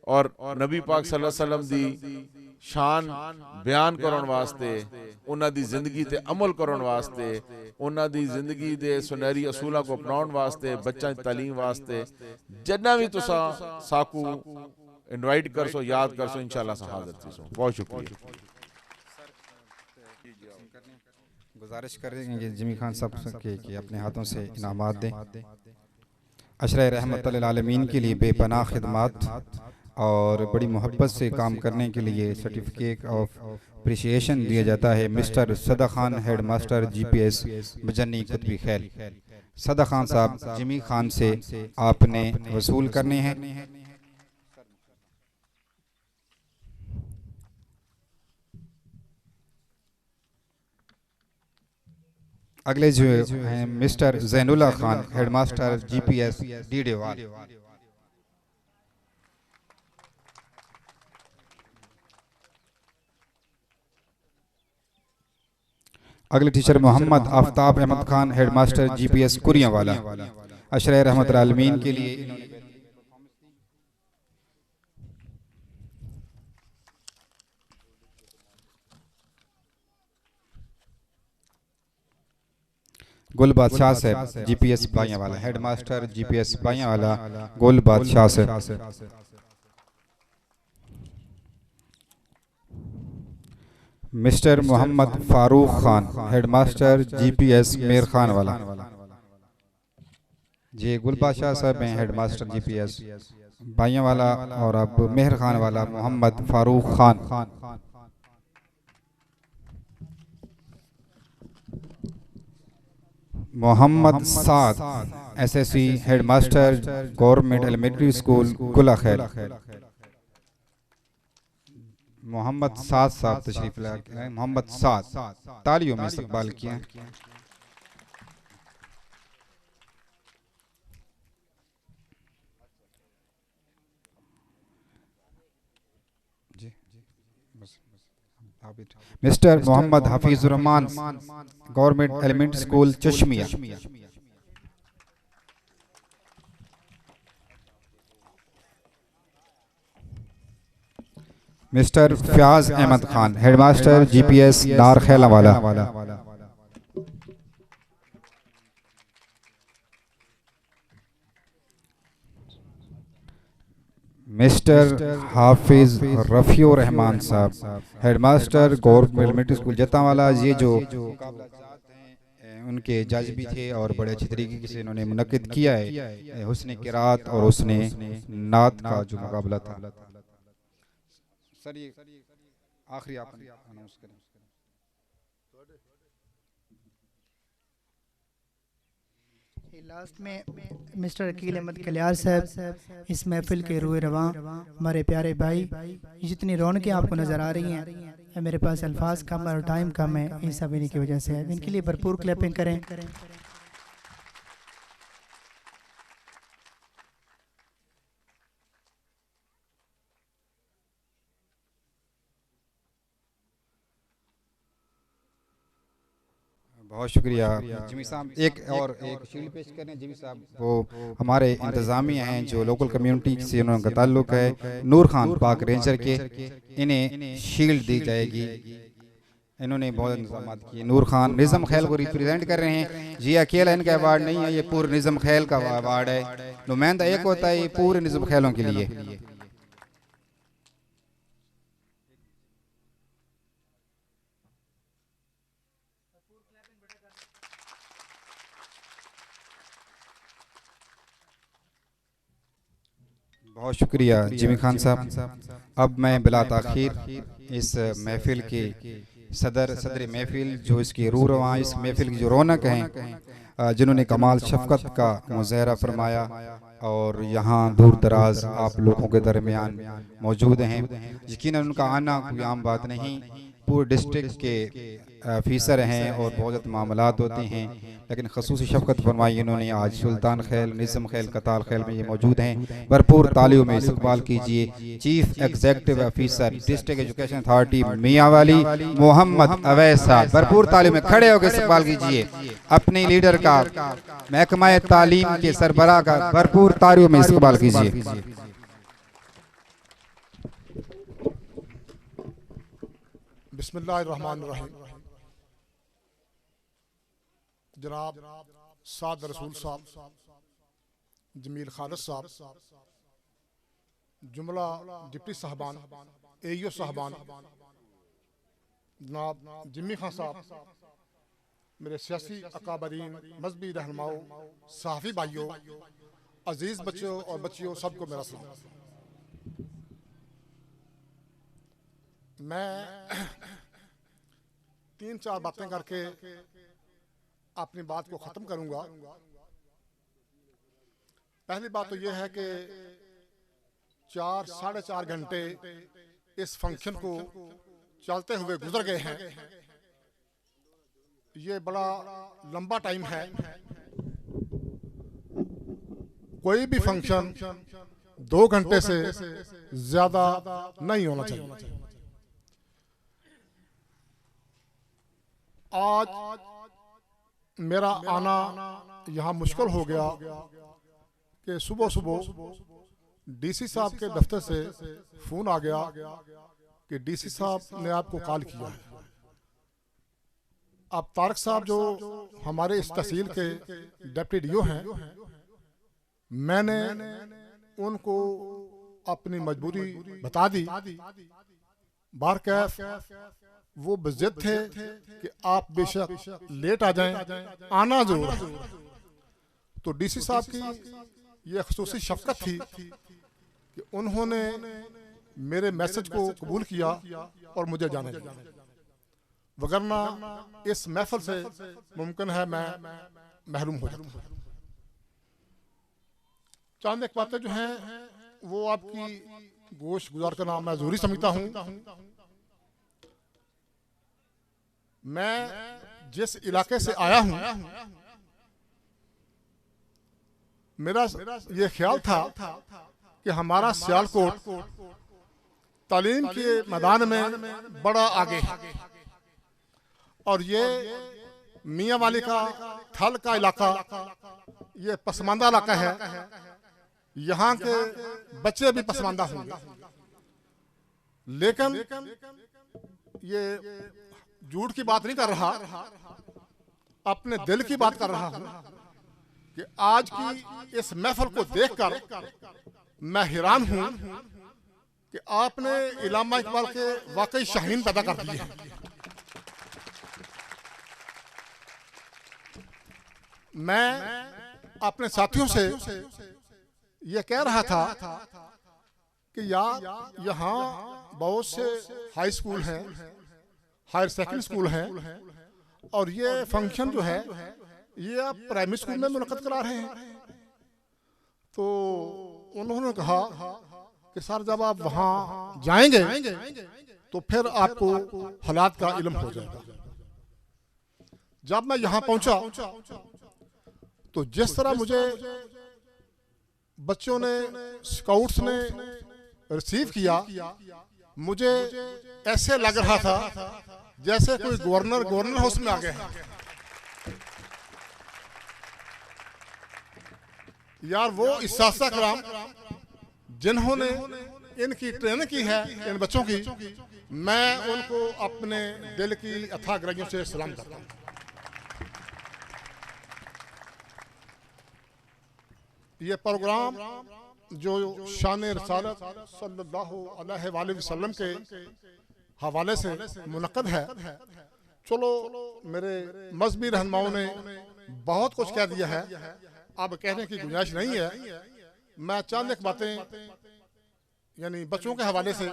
और नबी पाक सल्लल्लाहु अलैहि वसल्लम दी शान बयान करन वास्ते, उन्हां दी जिंदगी ते अमल करन वास्ते, उन्हां दी जिंदगी दे सुनहरी असूलों को अपनाउण वास्ते, बच्चों की तालीम वास्ते जड़ा भी तुसा साकू इनवाइट कर सो, याद कर सो, इंशाअल्लाह सा हाजिर थी सो। बहुत शुक्रिया। गुजारिश करेंगे जिमी खान साहब के अपने हाथों से इनामात दें। अशरा रहमतुल लिल आलमीन के लिए बेपनाह खिदमत और बड़ी मोहब्बत से काम करने के लिए सर्टिफिकेट ऑफ अप्रिशिएशन दिया जाता है मिस्टर सदा Khan, head master GPS मजन्नी Kutbi खैल। सदा खान साहब जिमी खान से आपने वसूल करने हैं। अगले जो हैं mister Zainullah Khan, headmaster GPS Didewal. अगले teacher Mohammad Aftab Ahmed Khan, headmaster GPS Kuriawala. अशरा रहमतुल आलमीन के लिए Gul Badshah Sahab GPS Baiyawala, headmaster GPS Baiyawala Gul Badshah Sahab. Mister Mohammad Farooq Khan, headmaster GPS Mer Khan वाला। जी गुल बादशाह साहब हैं हेडमास्टर GPS बाइयावाला, और अब मेहर खान वाला Mohammad Farooq Khan. Mohammad Saad SSC headmaster government elementary school Gulakhel. Mohammad Saad साहब तशरीफ लाए। मोहम्मद साद तालियों में इस्तकबाल किया। Mister Mohammad Hafizur Rahman, government elementary school Chashmia. Mister Fayaz Ahmad Khan, headmaster GPS Narkhela वाला। मिस्टर हाफिज रफीउर रहमान साहब, headmaster government elementary school Jatawala. ये जो उनके जज भी थे और बड़े अच्छी तरीके से इन्होंने मुनक्किद किया है हुस्न किरात और हुस्न नात का जो मुकाबला था। सर ये आखिरी आप अनाउंस करें। लास्ट में मिस्टर अकील अहमद कलियार साहब इस महफिल के रूए रवां, हमारे प्यारे भाई, जितनी रौनकें आपको नज़र आ रही हैं, मेरे पास अल्फाज कम और टाइम कम है, इन सब इन्हीं की वजह से है। इनके लिए भरपूर क्लैपिंग करें। बहुत शुक्रिया जिमी साहब। एक शील्ड पेश करें जिमी साहब, वो हमारे इंतज़ामिया हैं जो लोकल कम्युनिटी से उनका ताल्लुक़ है, नूर खान पाक रेंजर के, इन्हें शील्ड दी जाएगी। इन्होंने बहुत इंतजाम किए। नूर खान निज़म खैल को रिप्रेजेंट कर रहे हैं। जी अकेला इनका अवार्ड नहीं है, ये पूरे निज़म खैल का अवार्ड है। नुमाइंदा एक होता है, ये पूरे निज़म खैलों के लिए। बहुत शुक्रिया जिमी खान साहब। अब मैं बिला ताखीर इस महफिल के सदर महफिल, जो इसकी रूह रवां, इस महफिल की जो रौनक हैं, जिन्होंने कमाल शफ़क़त का मुज़ाहरा फरमाया और यहाँ दूर दराज आप लोगों के दरमियान मौजूद हैं। यकीनन उनका आना कोई आम बात नहीं। पूरे डिस्ट्रिक्ट के अफीसर हैं और बहुत ज़्यादा मामलात होते हैं, लेकिन खसूसी शफ़क़त फरमाई इन्होंने। आज सुल्तान खैल, निज़म खैल, कताल खैल में ये मौजूद हैं। भरपूर तालियों में इस्तकबाल कीजिए chief executive officer district education authority Mianwali Mohammad Awais Sahab. भरपूर तालियों में खड़े होकर इस्तकबाल कीजिए अपने लीडर का, महकमा तालीम के सरबराह का भरपूर तालियों में इस्तकबाल कीजिए। बिस्मिल्लाहिर्रहमानिर्रहीम। जनाब साद रसूल साहब, जमील खालिद साहब, जुमला डिप्टी साहबान, एईओ साहबान, जनाब जिमी खान साहब, मेरे सियासी अकाबरीन, मजहबी रहनुमाओं, सहाफ़ी भाइयों, अजीज़ बच्चों और बच्चियों, सबको मेरा सलाम। मैं 3-4 बातें करके अपनी बात को ख़त्म करूंगा। पहली बात तो यह है कि 4-4.5 घंटे इस फंक्शन को चलते हुए गुजर गए हैं। ये बड़ा लंबा टाइम है। कोई भी फंक्शन 2 घंटे से ज़्यादा नहीं होना चाहिए। आज मेरा आना यहाँ मुश्किल हो गया कि सुबह सुबह डीसी साहब के दफ्तर से फ़ोन आ गया कि डीसी साहब ने आपको कॉल किया है। अब तारक साहब जो हमारे इस तहसील के डिप्टी डीओ हैं, मैंने उनको अपनी मजबूरी बता दी। बारकैफ वो बेज़िद थे कि आप बेशक लेट आ जाएं, आना जरूर। तो डीसी साहब की ये खसूसी शफ़क़त थी कि उन्होंने मेरे मैसेज को कबूल किया और मुझे जाने दिया, वगरना इस महफिल से मुमकिन है मैं महरूम हो जाता। चंद एक बातें जो हैं वो आपकी गोश गुजार का नाम मैं ज़रूरी समझता हूँ। मैं जिस इलाके से आया हूँ, मेरा ये ख्याल था कि हमारा सियालकोट तालीम के मैदान में बड़ा आगे है और ये मियांवाली का थल का इलाका, ये पसमानदा इलाका है। यहाँ के बच्चे भी पसमानदा होंगे, लेकिन ये झूठ की बात नहीं कर रहा, अपने दिल की बात कर रहा हूं कि आज की इस महफिल को देखकर मैं हैरान हूं कि आपने इल्लामा इकबाल के वाकई शाहीन पैदा कर दिए हैं। मैं अपने साथियों से ये कह रहा था कि यार यहाँ बहुत से हाई स्कूल हैं, हायर सेकेंडरी स्कूल हैं, और ये फंक्शन जो है ये आप प्राइमरी स्कूल में मुनक़्क़िद करा रहे हैं। तो उन्होंने कहा कि सर जब आप वहाँ जाएंगे तो फिर आपको हालात का इल्म हो जाएगा। जब मैं यहाँ पहुँचा तो जिस तरह मुझे बच्चों ने, स्काउट्स ने रिसीव किया, मुझे ऐसे लग रहा था जैसे कोई गवर्नर हाउस में आ गया है। यार वो इस्सासा कराम जिन्होंने इनकी ट्रेनिंग की है इन बच्चों की, मैं उनको अपने दिल की अथाह गहराइयों से सलाम करता हूँ। ये प्रोग्राम जो शान रसालत सल्लल्लाहु अलैहि वसल्लम के हवाले से मुनक्कद है, चलो मेरे मजहबी रहनुमाओं ने बहुत कुछ कह दिया है, अब कहने की गुंजाइश नहीं है। मैं चंद एक बातें यानी बच्चों के हवाले से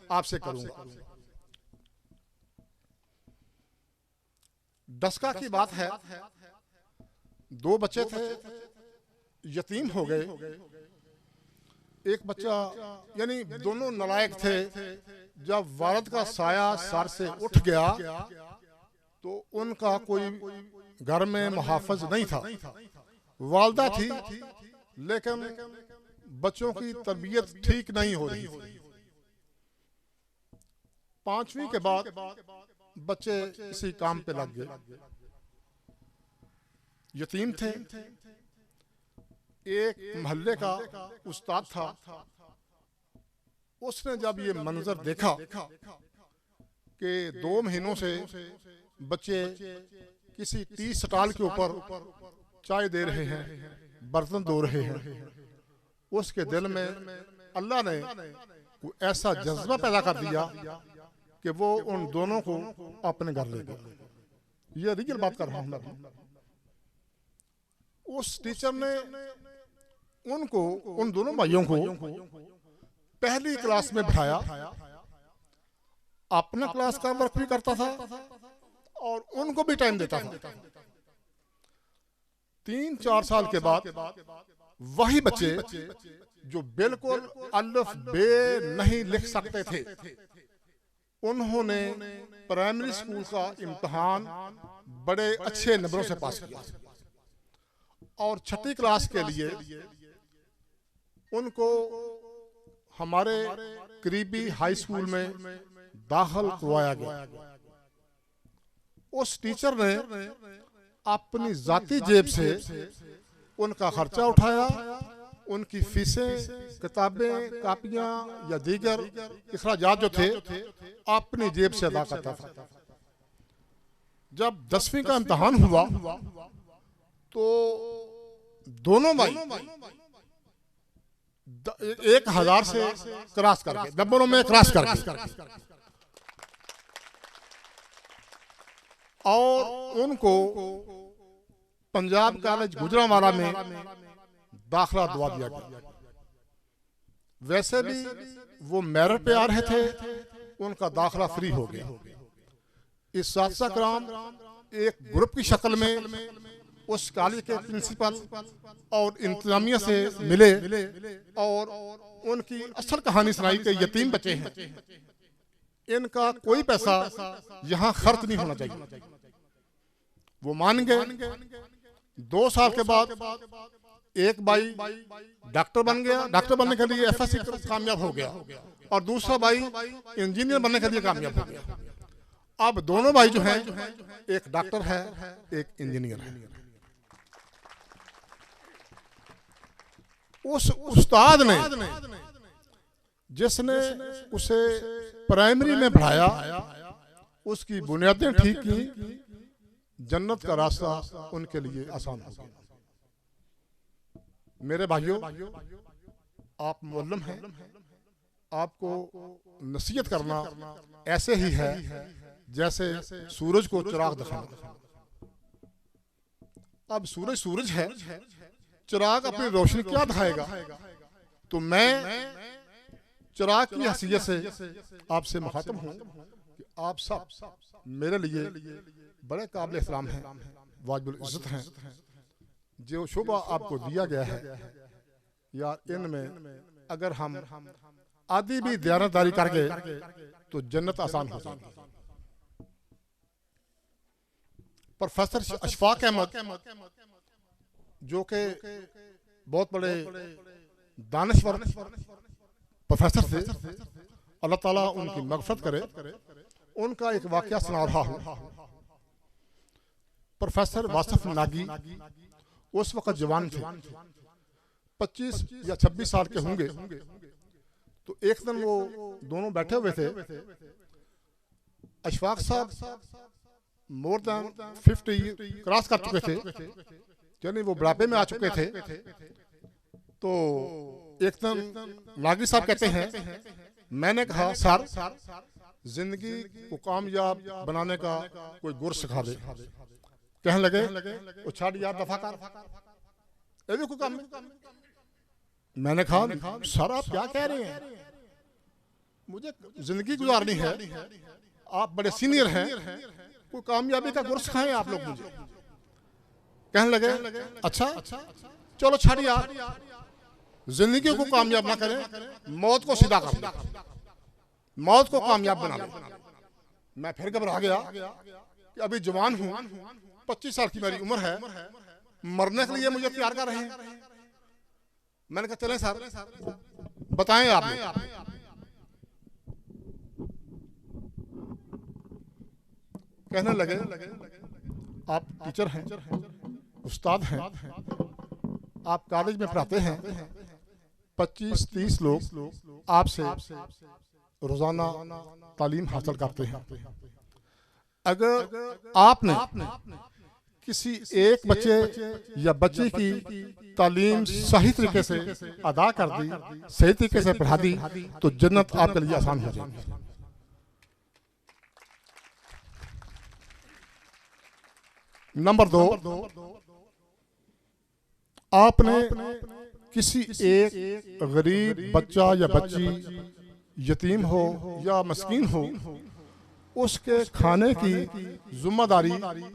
आपसे करूंगा। डस्का की बात है, 2 बच्चे थे, यतीम हो गए। एक बच्चा यानी दोनों नालायक थे। जब वालिद का साया सर से उठ गया तो उनका कोई घर में मुहाफिज नहीं था। वालदा थी लेकिन बच्चों की तरबियत ठीक नहीं हो रही थी। 5वीं के बाद बच्चे इसी काम पे लग गए। यतीम थे। एक मोहल्ले का उस्ताद था, उसने जब ये मंजर देखा कि 2 महीनों से बच्चे किसी टी स्टॉल के ऊपर चाय दे रहे हैं, बर्तन धो रहे हैं, उसके दिल में अल्लाह ने ऐसा जज्बा पैदा कर दिया कि वो उन दोनों को अपने घर ले गया। ये रियल बात कर रहा हूं मैं। उस टीचर ने उनको, उन दोनों भाइयों को पहली क्लास में बिठाया, अपना क्लास का वर्क भी करता था और उनको भी टाइम देता था। 3-4 साल के बाद वही बच्चे जो बिल्कुल अल्फ बे नहीं लिख सकते थे, उन्होंने प्राइमरी स्कूल का इम्तिहान बड़े अच्छे नंबरों से पास किया और 6ठी क्लास के लिए उनको हमारे करीबी हाई स्कूल में दाखिल करवाया गया। उस टीचर ने अपनी जाती जेब से उनका खर्चा उठाया, उनकी फीसें, किताबें, कापियां या दीगर इखराजात जो थे अपनी जेब से अदा करता था। जब 10वीं का इम्तिहान हुआ तो दोनों भाई 1000 से क्रॉस कर गए, नंबरों में क्रॉस कर गए और उनको पंजाब कॉलेज गुजरांवाला में दाखिला दिलवा दिया गया। वैसे भी वो मेरिट पे आ रहे थे, उनका दाखिला फ्री हो गया। इस साथसा कराम एक ग्रुप की शक्ल में उस कॉलेज के प्रिंसिपल और इंतजामिया से मिले और उनकी असल कहानी सुनाई कि यतीम बच्चे हैं, इनका कोई पैसा यहाँ खर्च नहीं होना चाहिए। वो मान गए। 2 साल के बाद एक भाई डॉक्टर बन गया, डॉक्टर बनने के लिए FSC कामयाब हो गया और दूसरा भाई इंजीनियर बनने के लिए कामयाब हो गया। अब दोनों भाई जो हैं, एक डॉक्टर है, एक इंजीनियर है। उस उस्ताद ने जिसने उसे प्राइमरी में पढ़ाया, उसकी बुनियादें ठीक की, जन्नत का रास्ता उनके लिए आसान हो गया। मेरे भाइयों, आप मुअल्लिम हैं, आपको नसीहत करना ऐसे ही है जैसे सूरज को चिराग दिखाना। अब सूरज है, चिराग अपनी रोशनी क्या दिखाएगा? तो मैं चिराग की हैसियत से आपसे मुखातिब हूँ कि आप सब मेरे लिए बड़े काबिल एहतराम हैं, वाजिबुल इज्जत हैं। जो शोभा आपको दिया गया है यार, इनमें अगर हम आदि भी दयानतदारी कर गए तो जन्नत आसान हो जाएगी। प्रोफेसर अशफाक अहमद जो के बहुत बड़े दानश्वर प्रोफेसर थे, अल्लाह ताला उनकी मगफरत करे, उनका एक वाकया सुना रहा हूँ। प्रोफेसर वासिफ नागी उस वक्त जवान थे, 25 या 26 साल के होंगे। तो एक दिन वो दोनों बैठे हुए थे, अशफाक साहब मोर देन 50 क्रॉस कर चुके थे, यानी वो बुढ़ापे में आ चुके थे। तो एक दिन नागी साहब कहते हैं, मैंने कहा सर जिंदगी को कामयाब बनाने का कोई गुर सिखा दे। कहने लगे वो छाड़ यार दफा कर, ये भी कोई काम नहीं। मैंने कहा सर आप क्या कह रहे हैं, मुझे जिंदगी गुजारनी है, आप बड़े सीनियर हैं, कोई कामयाबी का गुर सिखाएं आप लोग मुझे। कहने लगे अच्छा चलो छाड़ यार, जिंदगी को कामयाब ना करें, मौत को सीधा कर दो, मौत को कामयाब बना लो। मैं फिर घबरा गया कि अभी जवान हूं, 25 साल की मेरी उम्र है, मरने के लिए मुझे तैयार कर रहे हैं। मैंने कहा चलें सर बताएं आप। कहने लगे आप टीचर हैं, उस्ताद हैं, आप कॉलेज में पढ़ाते हैं, 25-30 लोग आपसे रोजाना तालीम हासिल करते हैं। अगर आपने किसी एक बच्चे या बच्ची की तालीम सही तरीके से अदा कर दी, सही तरीके से पढ़ा दी, तो जन्नत आपके लिए आसान हो जाएगी। नंबर 2, आपने किसी एक गरीब बच्चा या बच्ची, यतीम हो या मस्कीन हो, उसके खाने की जिम्मेदारी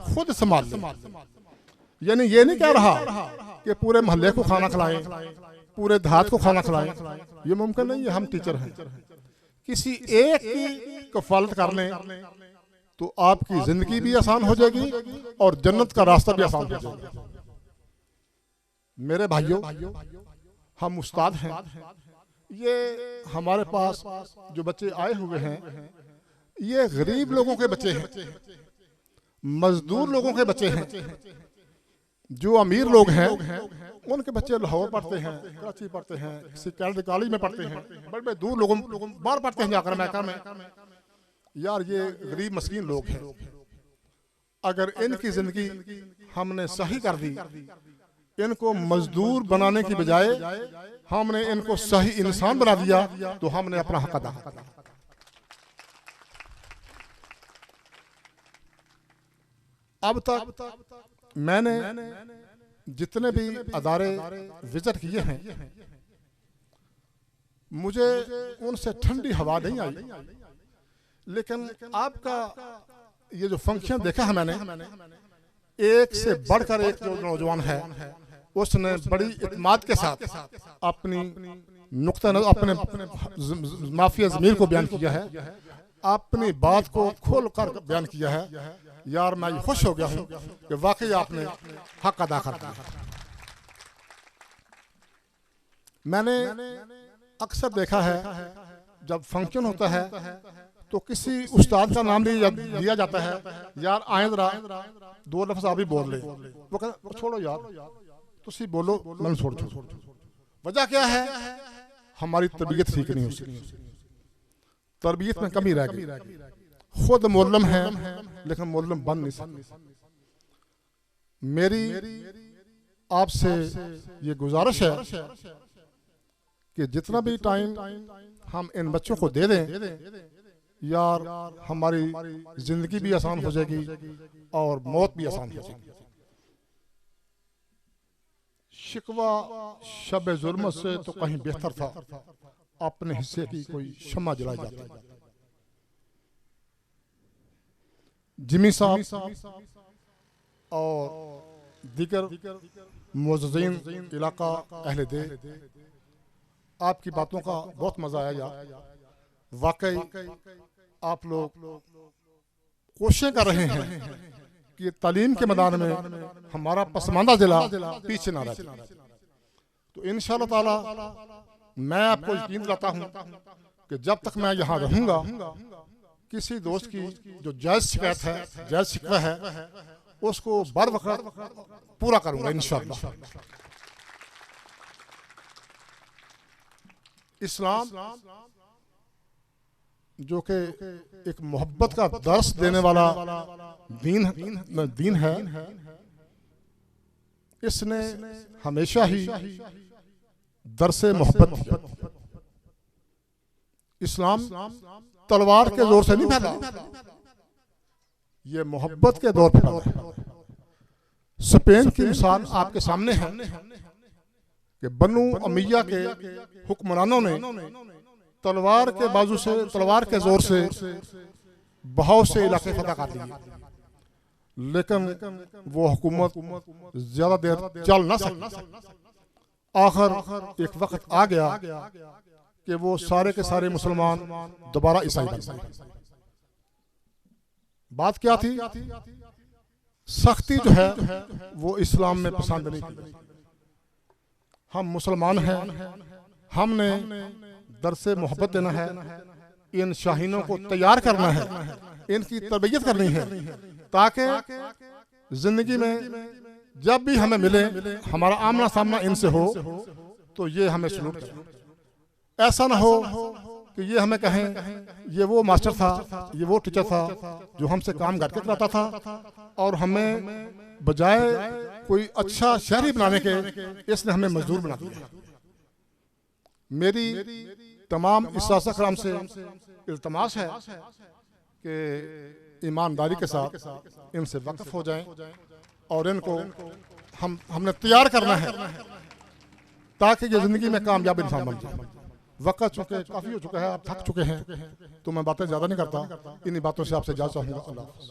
खुद संभाल लें। यानी ये नहीं कह रहा कि पूरे मोहल्ले को खाना खिलाएं, पूरे देहात को खाना खिलाएं, ये मुमकिन नहीं है। हम टीचर हैं, किसी एक की कफालत कर लें तो आपकी जिंदगी भी आसान हो जाएगी और जन्नत का रास्ता भी आसान हो जाएगा। मेरे भाइयों, हम उस्ताद हैं, ये हमारे पास जो बच्चे आए हुए हैं, ये गरीब लोगों के बच्चे हैं, मजदूर लोगों के बच्चे हैं। जो अमीर लोग हैं उनके बच्चे लाहौर पढ़ते हैं, कराची पढ़ते हैं, किसी कैलेंडर कॉलेज में पढ़ते हैं, बड़े बड़े दूर लोगों बाहर पढ़ते हैं जाकर अमेरिका में। यार ये गरीब मस्कीन लोग हैं, अगर इनकी जिंदगी हमने सही कर दी, इनको मजदूर बनाने की बजाय हमने इनको सही इंसान बना दिया, तो हमने अपना हक अदा किया। अब तक मैंने जितने भी अदारे विजिट किए हैं, मुझे उनसे ठंडी हवा नहीं आई, लेकिन आपका ये जो फंक्शन देखा है मैंने, एक से बढ़कर एक जो नौजवान है, उसने बड़ी इत्मीनान के साथ अपनी अपने माफिया ज़मीर को बयान किया है, अपनी बात को खोल कर बयान किया है। यार मैं खुश हो गया हूँ कि वाकई आपने हक अदा कर दिया। मैंने अक्सर देखा है जब फंक्शन होता है तो किसी उस्ताद का नाम लिया जाता है, यार आए जरा 2 लफ्ज़ आप ही बोल ले, वो कहते छोड़ो यार तुसी बोलो, मैं छोड़। वजह क्या है? हमारी तबीयत ठीक नहीं होती, तरबियत में कमी रह गई। खुद मुअल्लिम है लेकिन मुअल्लिम बन नहीं सकते। मेरी आपसे ये गुजारिश है कि जितना भी टाइम हम इन बच्चों को दे दें, यार हमारी जिंदगी भी आसान हो जाएगी और मौत भी आसान हो जाएगी। शिकवा शब जुल्म से तो कहीं बेहतर था अपने हिस्से की कोई शम्मा जलाई जाती। जिमी साहब और दीगर मुअज़्ज़िज़ीन इलाका अहले दे, आपकी बातों का बहुत मजा आया यार। वाकई आप लोग कोशिश कर रहे हैं कि तालीम के मैदान में हमारा पसमानदा जिला पीछे ना रहे। तो इंशाअल्लाह ताला मैं आपको यकीन दिलाता हूँ कि जब तक मैं यहाँ रहूँगा, किसी दोस्त की जो जायज़ शिकायत है, जायज़ शिकवा है, उसको बर वक्त पूरा करूँगा इंशाअल्लाह। इस्लाम जो कि एक मोहब्बत का दर्स देने वाला दीन है, इसने हमेशा ही दरसे मोहब्बत दिया। इस्लाम तलवार के जोर से नहीं फैला, ये मोहब्बत के दौर पर फैला है। स्पेन की मिसाल आपके सामने है कि बनु अमिया के हुक्मरानों ने तलवार के बाजू से, तलवार के जोर से बहुत से इलाके फतह कर लिए, लेकिन वो हुकूमत ज्यादा देर चल ना सकी। आखिर एक वक्त आ गया कि वो सारे के सारे मुसलमान दोबारा ईसाई बन गए। बात क्या थी? सख्ती जो है वो इस्लाम में पसंद नहीं की। हम मुसलमान हैं, हमने दरसे मोहब्बत देना है, इन शाहीनों को तैयार करना है, इनकी तरबियत करनी है, ताकि जिंदगी में जब भी हमें मिले, हमारा आमना सामना इनसे हो तो ये हमें सलूट करें। ऐसा ना हो कि ये हमें कहें ये वो मास्टर था, ये वो टीचर था जो हमसे काम करके कराता था, और हमें बजाय कोई अच्छा शहरी बनाने के इसने हमें मजदूर बना दिया। मेरी तमाम इस्सास कराम से इल्तमास है कि ईमानदारी के साथ इनसे वाकिफ हो जाएं और इनको हमने तैयार करना है ताकि ये जिंदगी में कामयाब इंसान बन जाए। वक्त चुके काफी हो चुका है, आप थक चुके हैं, तो मैं बातें ज्यादा नहीं करता, इन्हीं बातों से आपसे इजाज़त चाहूंगा। अल्लाह हाफ़िज़।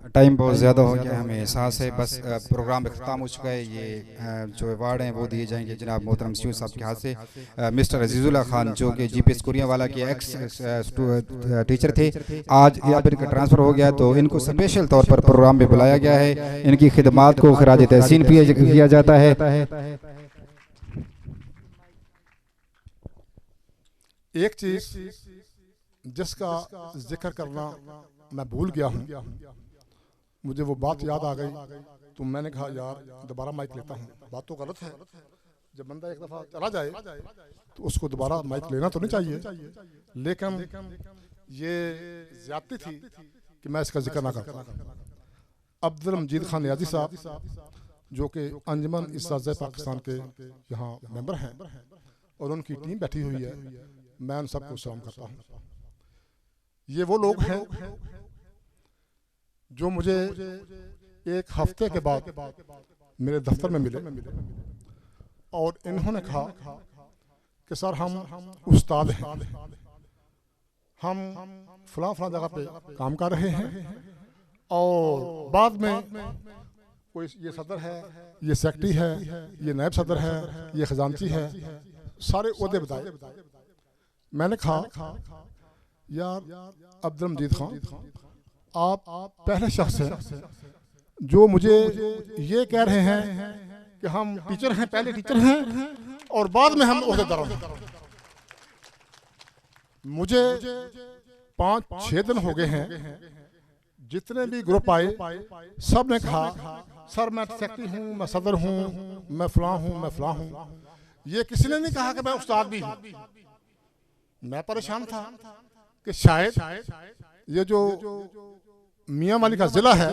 टाइम बहुत ज़्यादा हो गया, हमें एहसास है। बस प्रोग्राम अख्ताम हो चुका है। ये जो अवार्ड हैं वो दिए जाएंगे जनाब मोहतरम सीओ साहब के हाथ से। मिस्टर अजीज़ुल्लाह खान जो कि जीपीएस कुरियावाला के एक्स टीचर थे, आज अब इनका ट्रांसफ़र हो गया, तो इनको स्पेशल तौर पर प्रोग्राम में बुलाया गया है। इनकी खिदमात को खराज तहसीन किया जाता है। एक चीज जिसका जिक्र करना मैं भूल गया हूँ, मुझे वो बात याद आ गई, तो मैंने कहा यार दोबारा माइक लेता हूँ। बात तो गलत है, जब बंदा एक दफा चला जाए तो उसको दोबारा माइक लेना तो नहीं चाहिए, लेकिन ये ज्यादती थी कि मैं इसका जिक्र ना करता। अब्दुल मजीद खान नियाजी साहब जो कि अंजुमन इस्साज़े पाकिस्तान के यहाँ मेंबर हैं और उनकी टीम बैठी हुई है, मैं उन सबको सलाम करता हूँ। ये वो लोग हैं जो मुझे एक हफ्ते के बाद मेरे दफ्तर में मिले और इन्होंने कहा कि सर हम उस्ताद हैं, हम फलां फलां जगह पे काम कर रहे हैं, और बाद में कोई ये सदर है, ये सेक्रेटरी है, ये नायब सदर है, ये खजानची है, सारे ओहदे बताए। मैंने कहा यार अब्दुल मजीद खान, आप पहले शख्स हैं जो मुझे ये कह रहे हैं कि हम टीचर हैं, पहले टीचर हैं और बाद में हम ओहदेदार हैं। मुझे 5-6 दिन हो गए हैं, जितने भी ग्रुप आए सब ने कहा सर मैं सेक्रेटरी हूँ, मैं सदर हूँ, मैं फलां हूँ, मैं फलां हूँ। ये किसी ने नहीं कहा कि मैं उस्ताद भी हूँ। मैं परेशान था कि शायद ये जो मियाँ वाली का जिला है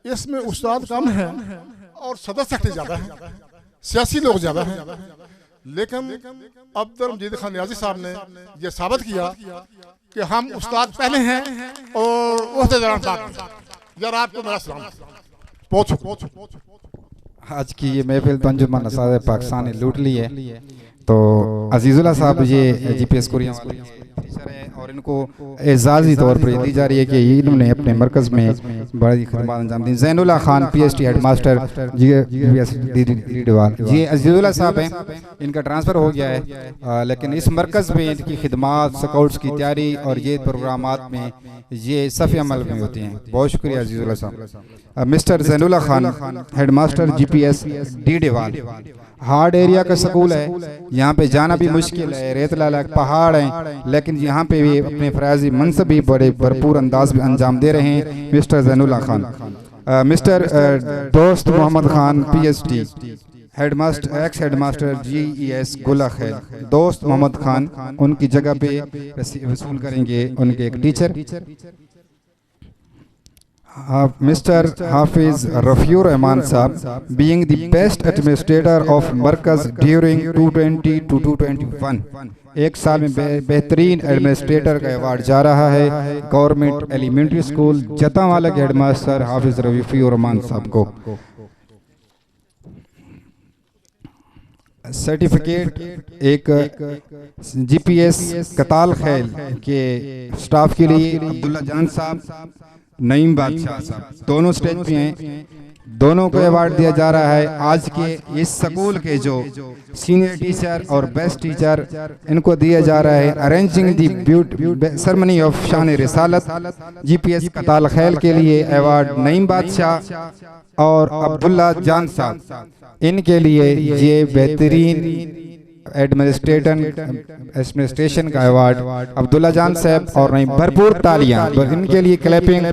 इसमें उस्ताद कम है और सदर सेक्रेटरी ज्यादा है, सियासी लोग ज्यादा हैं। लेकिन अब्दुल मजीद खान नियाजी साहब ने यह साबित किया कि हम उस्ताद पहले हैं और ओहदेदार बाद में। यार आपको मेरा सलाम। पहुंचो। आज की ये महफिल तो अंजुमन इस्साज़े पाकिस्तान ने लूट ली है। तो अजीज़ुल्लाह साहब ये जीपीएस कुरियावाला टीचर हैं और इनको एजाज़ी तौर पर दी जा रही है कि इन्होंने अपने मरकज़ में बड़ी खिदमत अंजाम दी। ज़ैनुल्लाह खान पीएचडी हेडमास्टर जीपीएस डीडवाल, ये अजीज़ुल्लाह साहब हैं, इनका ट्रांसफ़र हो गया है, लेकिन इस मरकज़ में इनकी खिदमत, स्काउट्स की तैयारी और ये प्रोग्रामात में ये सफ़े अमल में होती हैं। बहुत शुक्रिया अजीज़ुल्लाह साहब। Mister Zainullah Khan headmaster GPS Didwal, hard area का स्कूल है, यहाँ पे जाना भी मुश्किल है, रेतला लायक पहाड़ हैं, लेकिन यहाँ पे भी अपने फराजी मनसब भी बड़े भरपूर अंदाज में अंजाम दे रहे हैं mister Zainullah Khan. Mister Dost Mohammad Khan PhD, headmaster, ex headmaster GES गुलख है, दोस्त मोहम्मद खान उनकी जगह पे वसूल करेंगे उनके एक teacher. Mr. Hafiz Rafiur Rahman Saab, being the best administrator of Markaz during 220 to 221, एक साल में बेहतरीन एडमिनिस्ट्रेटर का अवार्ड जा रहा है गवर्नमेंट एलिमेंट्री स्कूल जतावाला के हेडमास्टर हाफिज रफीउर रहमान साहब को। सर्टिफिकेट एक GPS कताल खैल के स्टाफ के लिए अब्दुल्ला जान साहब, नईम बादशाह साहब, दोनों स्टेज पे हैं, दोनों को अवार्ड दिया जा रहा है। आज के इस स्कूल के जो सीनियर टीचर और बेस्ट टीचर, इनको दिया जा रहा है अरेंजिंग दी सेरेमनी ऑफ शान रिसालत GPS कताल खैल के लिए अवार्ड नईम बादशाह और अब्दुल्ला जान साहब, इनके लिए ये बेहतरीन एडमिनिस्ट्रेशन का अवार्ड अब्दुल्ला जान साहब और नहीं भरपूर तालियां इनके लिए, clapping.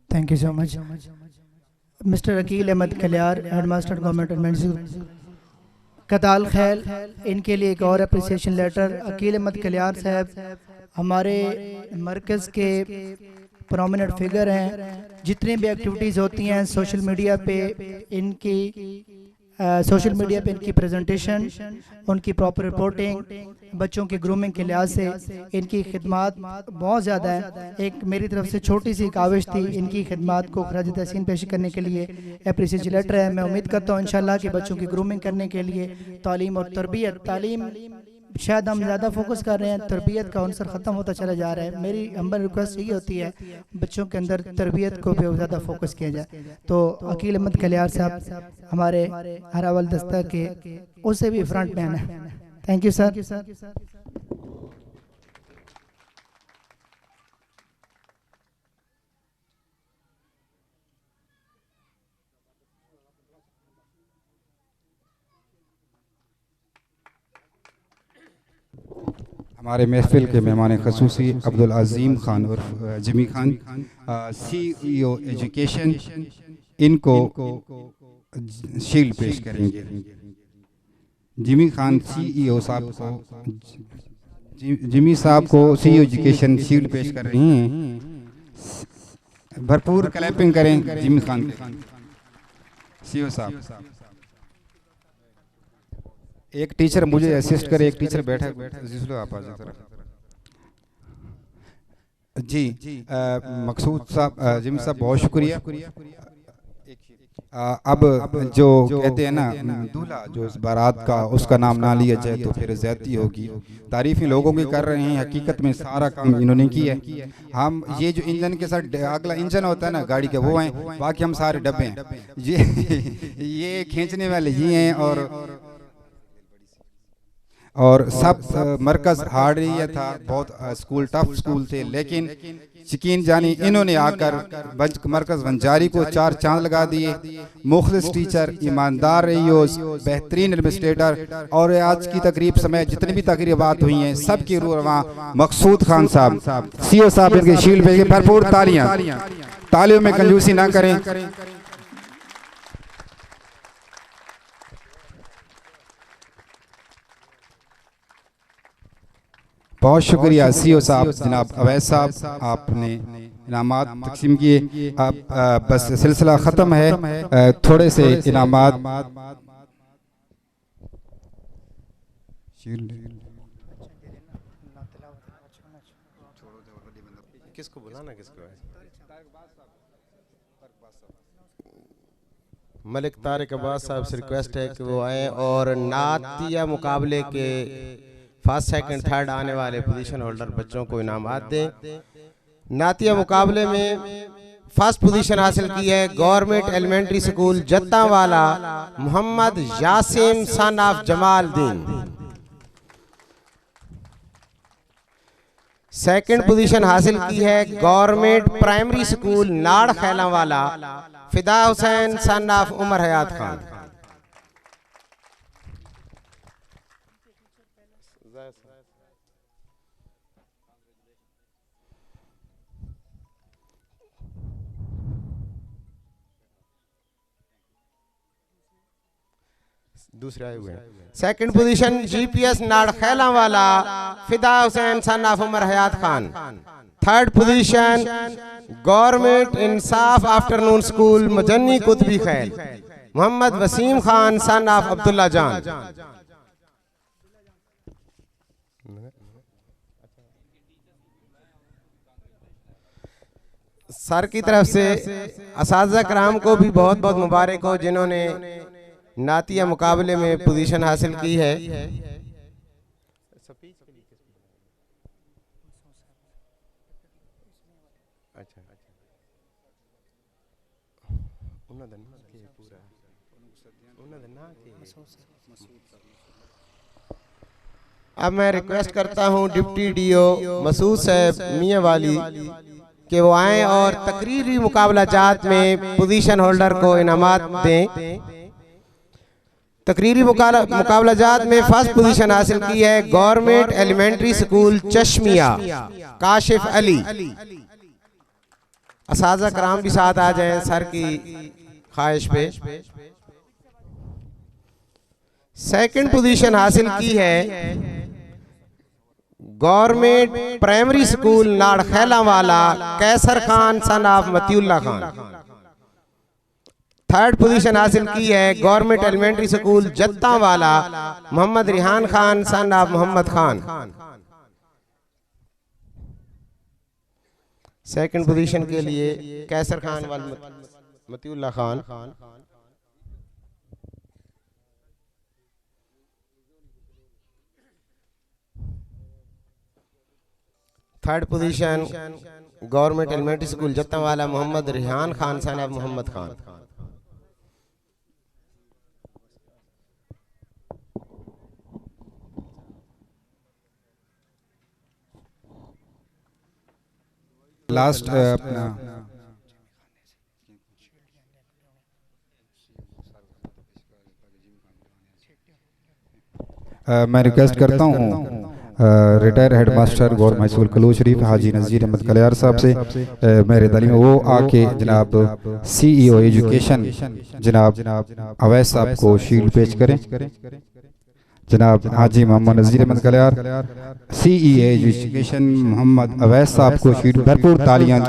Thank you so much. Mister Aqeel Ahmad Kaliyar, headmaster government Katal Khel, इनके लिए एक और अप्रिसिएशन लेटर। अकील अहमद कलियार साहब हमारे मरकज़ के प्रोमिनेंट फिगर हैं, जितनी भी एक्टिविटीज़ होती हैं सोशल मीडिया पे इनकी प्रेजेंटेशन, उनकी प्रॉपर रिपोर्टिंग, बच्चों की ग्रूमिंग के लिहाज से इनकी खिदमात बहुत ज़्यादा है। एक मेरी तरफ से छोटी सी काविश थी, इनकी खिदमात को खराज तहसीन पेश करने के लिए एप्रिसिएशन लेटर है। मैं उम्मीद करता हूँ इंशाल्लाह कि बच्चों की ग्रूमिंग करने के लिए तालीम और तरबियत, तालीम शायद हम ज़्यादा फोकस कर रहे हैं, तरबियत का अंसर ख़त्म होता चला जा रहा है। मेरी हम्बल रिक्वेस्ट यही होती है बच्चों के अंदर तरबियत को भी ज़्यादा फोकस किया जाए। तो अकील अहमद कलियार साहब हमारे हरावल दस्ता के उससे भी फ्रंट मैन है। Thank you sir. हमारे महफिल के मेहमान खसूसी अब्दुल अजीम खान और जिमी खान, CEO एजुकेशन, इनको शील्ड पेश करेंगे। जिमी खान CEO साहब को, जिमी साहब को CEO एजुकेशन शील्ड पेश कर रही हैं। भरपूर क्लैपिंग करें जिमी खान के। CEO साहब, एक टीचर मुझे असिस्ट करे, एक टीचर बैठा आप आ जाओ जी। मकसूद साहब, जिमी साहब बहुत शुक्रिया। अब जो कहते हैं ना दूल्हा जो इस बारात का उसका नाम ना लिया जाए तो फिर ज्यादती होगी। तारीफें लोगों की कर रहे हैं, हकीकत में सारा काम इन्होंने किया है। हम ये जो इंजन के साथ अगला इंजन होता है ना गाड़ी के, वो हैं, बाकी हम सारे डब्बे हैं। ये खींचने वाले ये हैं और सब मरकज हार्ड एरिया था, बहुत स्कूल टफ स्कूल थे, लेकिन यकीन जानी इन्होंने आकर मरकज बंजारी को 4 चांद लगा दिए। मुखलिस टीचर, ईमानदार रईस, बेहतरीन एडमिनिस्ट्रेटर, और आज की तकरीब समय जितनी भी तकरीबात हुई हैं सबकी रूह रवां मकसूद खान साहब, CEO साहब, इनके शील्ड पे भरपूर तालियों में कंजूसी ना करें। बहुत शुक्रिया CEO साहब, जनाब अवैस साहब, आपने इनामात तकसीम किए। अब बस सिलसिला ख़त्म है, थोड़े से इनामात। किसको बुलाना, किसको? मलिक तारिक अब्बास साहब से रिक्वेस्ट है कि वो आए और नातिया मुकाबले के फर्स्ट सेकंड थर्ड आने वाले पोजीशन होल्डर बच्चों को इनामात दें। नातिया मुकाबले में फर्स्ट पोजीशन हासिल की है government elementary school Jattawala Mohammad Yasim son of Jamaldin. Second position हासिल की है government primary school Nad Khelawala, Fida Hussain son of Umar Hayat Khan. दूसरे आए हुए हैं। Second position GPS Nad Khelawala, Fida Hussain son of Umar Hayat Khan. Third position government Insaf afternoon school Majanni Kutbi Khel, Mohammad Wasim Khan son of Abdullah Jan. Sir की तरफ से असातिज़ा कराम को भी बहुत बहुत मुबारक हो जिन्होंने नातिया मुकाबले में पोजीशन हासिल की है। अब मैं रिक्वेस्ट करता हूं डिप्टी डीओ मसूद साहब मियां वाली कि वो आए और तकरीरी मुकाबला जात में पोजीशन होल्डर को इनामात दें। तकरीरी मुकाबला जात में फर्स्ट पोजीशन हासिल की है government elementary school Chashmia, Kashif Ali. असातिज़ा कराम भी साथ आ जाएं सर की ख्वाहिश पे। सेकंड पोजीशन हासिल की है government primary school Nad Khelawala, Kaiser Khan son of Matiullah Khan. Third position हासिल की है government elementary school Jattawala, Mohammad Rihan Khan son of Mohammad Khan. Second position के लिए कैसर खान वाल Matiullah Khan. Third position government elementary school Jattawala, Mohammad Rihan Khan son of Mohammad Khan. Last अपना मैं रिक्वेस्ट करता हूँ retire headmaster government high school Kalu Sharif हाजी नज़ीर अहमद कलियार साहब से मेरे तालीम वो आके जनाब CEO एजुकेशन जनाब अवैस साहब को शील्ड पेश करें। जनाब हाजी मोहम्मद नज़ीर अहमद कलियार CEO एजुकेशन मोहम्मद अवैस साहब को शील्ड, भरपूर तालियां।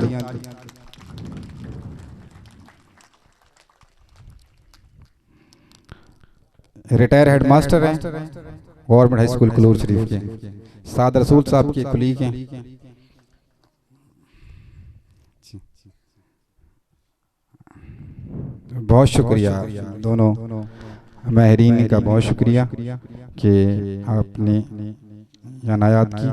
रिटायर हेडमास्टर हैं गवर्नमेंट हाई स्कूल कलूर शरीफ के, साद रसूल साहब के कुलीग हैं। बहुत शुक्रिया दोनों माहिरीन का, बहुत शुक्रिया कि आपने यानायात की।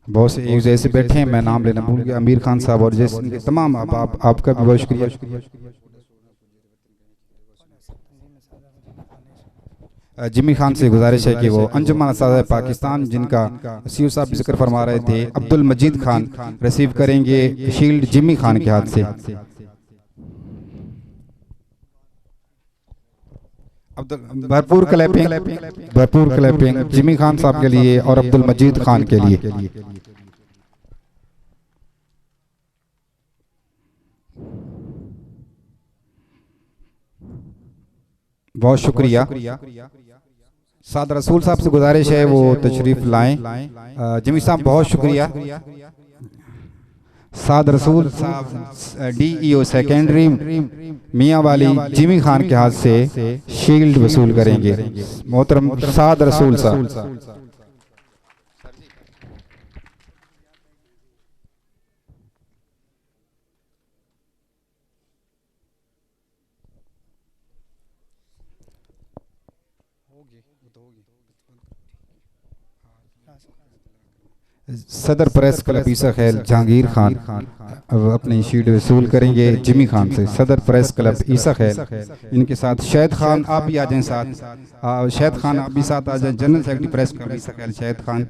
बहुत से एक जैसे बैठे हैं, मैं नाम लेना भूल गया, अमीर खान साहब और जैसे तमाम आपका भी बहुत शुक्रिया। जिमी खान से गुजारिश है कि वो अंजुमन असातिज़ा पाकिस्तान जिनका CEO साहब भी जिक्र फरमा रहे थे, अब्दुल मजीद खान रिसीव करेंगे शील्ड जिमी खान के हाथ से। भरपूर क्लैपिंग जिमी खान साहब के लिए और अब्दुल मजीद खान के लिए। बहुत शुक्रिया। साद रसूल साहब से गुजारिश है वो तशरीफ लाएं। जिमी साहब बहुत शुक्रिया। साद रसूल साहब DEO सेकेंडरी मियां वाली जिमी खान के हाथ से शील्ड वसूल करेंगे। मोहतरम साद रसूल साहब। सदर प्रेस क्लब ईसा खैल जहांगीर खान अपनी शीट वसूल करेंगे जिमी खान से। सदर प्रेस क्लब ईसा खैल, इनके साथ शहद खान आप भी आ जाएं साथ। शहद खान आप भी साथ आ जाएं। जनरल सेक्रेटरी प्रेस क्लब ईसा खैल शहद खान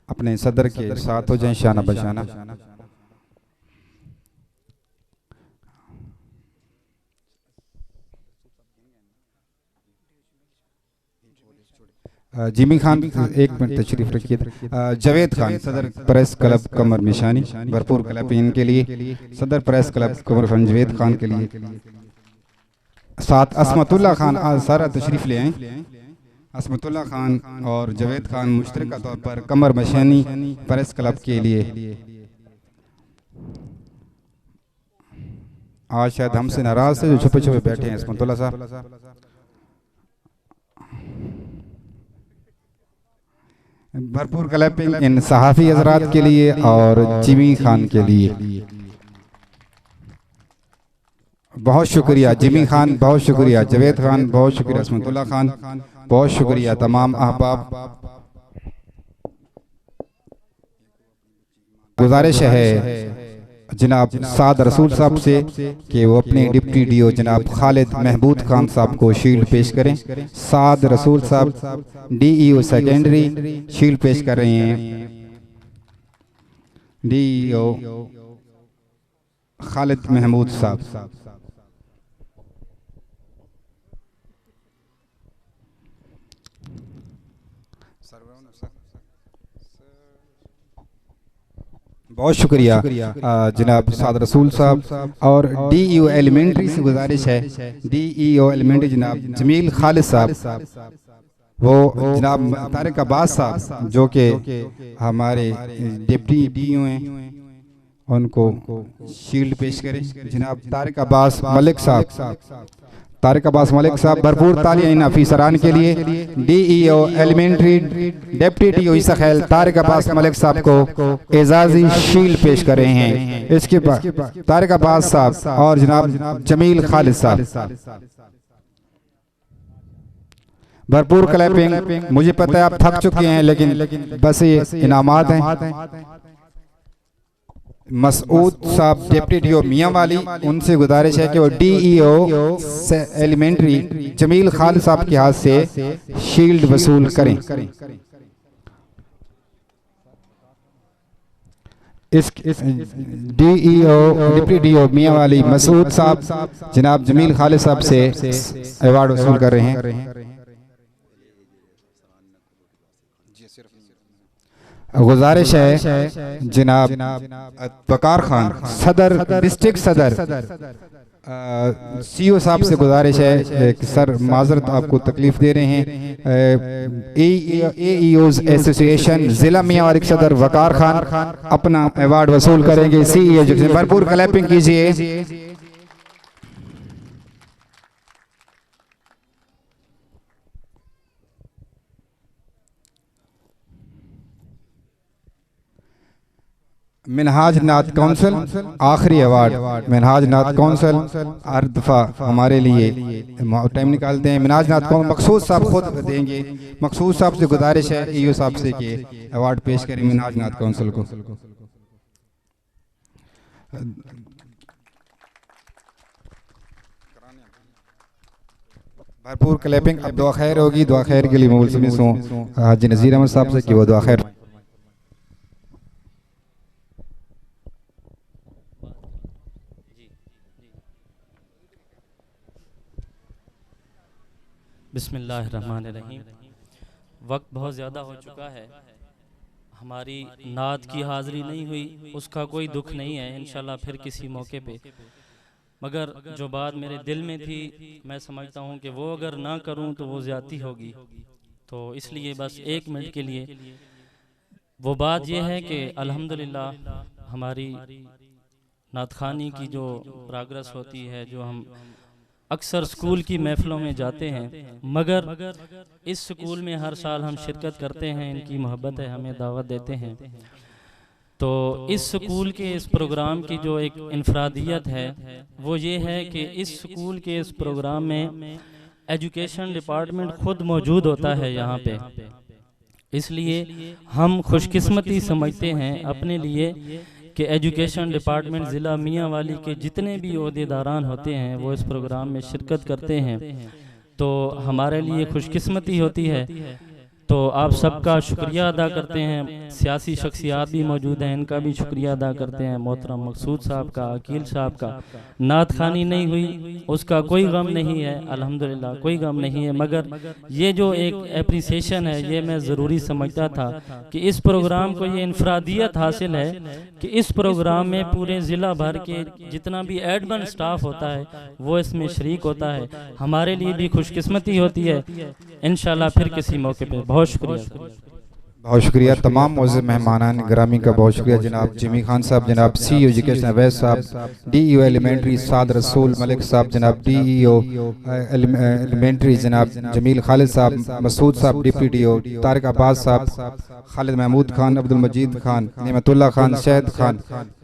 अपने सदर के साथ हो जाएं शाना बशाना। जिमी खान एक मिनट तशरीफ रखिए। जावेद खान सदर प्रेस क्लब कमर निशानी, भरपूर क्लब इनके लिए। सदर प्रेस क्लब कमर फन जावेद खान के लिए। साथ असमतुल्ला खान सारा तशरीफ ले आए। असमतुल्ला खान और जावेद खान मुश्तरका तौर पर कमर मशानी प्रेस क्लब के लिए। आज शायद हमसे नाराज से जो छुपे छुपे बैठे हैं असमतुल्ला साहब। भरपूर क्लैपिंग इन सहाफ़ी हजरात के लिए और जिमी खान के लिए। बहुत शुक्रिया जिमी खान, बहुत शुक्रिया जावेद खान, बहुत शुक्रिया असमतुल्ला खान, बहुत शुक्रिया तमाम अहबाब। गुजारिश है जनाब साद रसूल साहब से कि वो अपने डिप्टी डीओ जनाब खालिद महबूद खान साहब को शील्ड पेश करें। साद रसूल साहब डीईओ सेकेंडरी शील्ड पेश कर रहे हैं। डीईओ खालिद महमूद साहब। बहुत शुक्रिया जनाब साद रसूल साहब। और डीईओ एलिमेंट्री से गुजारिश है, डीईओ एलिमेंट्री जनाब जमील खालिद साहब, वो जनाब तारिक अब्बास साहब जो कि हमारे डिप्टी डीईओ हैं, उनको शील्ड पेश करें। जनाब तारिक अब्बास मलिक साहब, तारिक अब्बास मलिक साहब भरपूर तालियां इन अफीसरान के लिए। डीईओ एलिमेंट्री डिप्टी डीओ ईसा खैल तारिक अब्बास मलिक साहब को एजाजी शील्ड पेश कर रहे हैं। इसके बाद तारिक अब्बास साहब और जनाब जमील खालिद साहब। भरपूर क्लैपिंग। मुझे पता है आप थक चुके हैं, लेकिन बस ये इनामात हैं। मसूद साहब डिप्टी डीओ मियां वाली, उनसे गुजारिश है कि वो डीईओ एलिमेंट्री जमील खालिद साहब के हाथ से शील्ड वसूल करें। इस डीईओ डिप्टी डीओ मियां वाली मसूद साहब जनाब जमील खालिद साहब से अवार्ड वसूल कर रहे हैं। गुजारिश है जनाब वकार खान सदर डिस्ट्रिक्ट सदर सीओ साहब से गुजारिश है कि सर माजरत आपको तकलीफ दे रहे हैं। एईओज एसोसिएशन जिला मियां सदर वकार खान अपना अवार्ड वसूल करेंगे। सीईओ भरपूर क्लैपिंग कीजिए। मिनहाज नाथ काउंसिल आखिरी अवार्ड। मिनहाज नाथ काउंसिल हर दफ़ा हमारे लिए टाइम निकालते हैं। मिनहाज नाथ काउंसिल मकसूद साहब खुद देंगे। मकसूद साहब से गुजारिश है ईओ साहब से कि अवार्ड पेश करें मिनहाज नाथ काउंसिल को। भरपूर क्लैपिंग। अब दुआ खैर होगी। दुआ खैर के लिए मैं मुल्ज़िम हूँ हाजी नज़ीर अहमद साहब से कि वो दुआ खैर। बिस्मिल्लाहिर्रहमानिर्रहीम। वक्त बहुत ज़्यादा हो चुका है, हमारी नात की हाज़िरी नहीं हुई, उसका कोई दुख नहीं है, इंशाल्लाह फिर किसी मौके पे। मगर जो बात मेरे दिल में थी, मैं समझता हूँ कि वो अगर ना करूँ तो वो ज़्यादती होगी, तो इसलिए बस 1 मिनट के लिए वो बात ये है कि अल्हम्दुलिल्लाह हमारी नात खानी की जो प्रोग्रेस होती है, जो हम अक्सर स्कूल की महफ़िलों में जाते हैं, मगर इस स्कूल में हर साल हम शिरकत करते हैं, इनकी मोहब्बत है, हमें दावत देते हैं। तो इस स्कूल के इस प्रोग्राम की जो एक इनफरादियत है वो ये है कि इस स्कूल के इस प्रोग्राम में एजुकेशन डिपार्टमेंट खुद मौजूद होता है यहाँ पे। इसलिए हम खुशकिस्मती समझते हैं अपने लिए कि एजुकेशन डिपार्टमेंट ज़िला मियांवाली के जितने भी ओहदेदारान होते हैं वो इस प्रोग्राम में शिरकत करते हैं, तो हमारे लिए खुशकिस्मती होती है। तो आप सबका शुक्रिया अदा करते हैं। सियासी शख्सियात भी मौजूद हैं, इनका भी शुक्रिया अदा करते हैं। मोहतरम मकसूद साहब का, अकील साहब का। नात खानी नहीं हुई उसका कोई गम नहीं है, अल्हम्दुलिल्लाह कोई गम नहीं है, मगर ये जो एक एप्रिसिएशन है ये मैं ज़रूरी समझता था कि इस प्रोग्राम को ये इनफरादियत हासिल है कि इस प्रोग्राम में पूरे ज़िला भर के जितना भी एडमिन स्टाफ होता है वो इसमें शरीक होता है। हमारे लिए भी खुशकिस्मती होती है। इंशाल्लाह फिर किसी मौके पे। बहुत शुक्रिया। बहुत शुक्रिया तमाम मौजूद मेहमान ग्रामी का। बहुत शुक्रिया जनाब जिमी खान साहब, जनाब सी एजुकेशन अवैस साहब, DEO एलिमेंट्री साद रसूल मलिक साहब, जनाब DEO एलिमेंट्री जनाब जमील खालिद साहब, मसूद साहब डिप्टी DO, तारिक अब्बास साहब, खालिद महमूद खान, अब्दुल मजीद खान, नेमतुल्ला खान, शहद खान,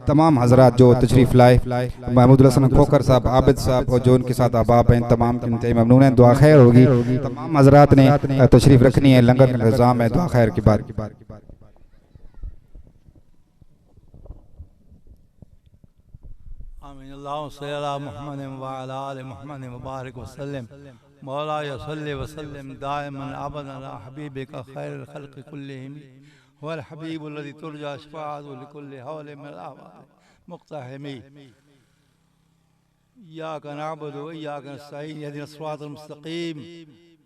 तमाम हजरात जो तशरीफ़ लाए, महमूद हसन खोकर साहब, आबिद साहब और जो उनके साथ अहबाब हैं, तमाम इंतहाई ममनून हैं। दुआ खैर होगी। तमाम हजरात ने तशरीफ़ रखनी है, लंगर का इंतज़ाम है। दुआ खैर की बात। आमीन। अल्लाहुम्मा सल्ली अला मुहम्मद व अला आलि मुहम्मद व बारिक व सल्लिम। मौला सल्लि व सल्लिम दाइमन अबदन अला हबीबिका खैरुल खल्क़ि कुल्लिहिम वल हबीबुल लज़ी तुरजा शफ़ाअतुहु लिकुल्लि हौल मिन अल-अहवाल मुक़्तहमी। इय्याका नअबुदु व इय्याका नस्तईन इहदिनस सिरातल मुस्तक़ीम।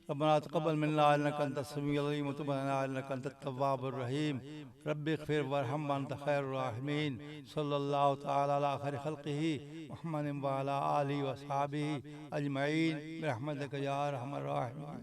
रब्बना तक़ब्बल मिन्ना इन्नका अंतस समीउल अलीम व तुब अलैना इन्नका अंतत तव्वाबुर रहीम। रब्बिग़फिर वरहम व अंत खैरुर राहिमीन। सल्लल्लाहु तआला अला खैरि खल्क़िही मुहम्मदिन व अला आलिहि व अस्हाबिही अजमईन बिरहमतिका या अरहमर राहिमीन।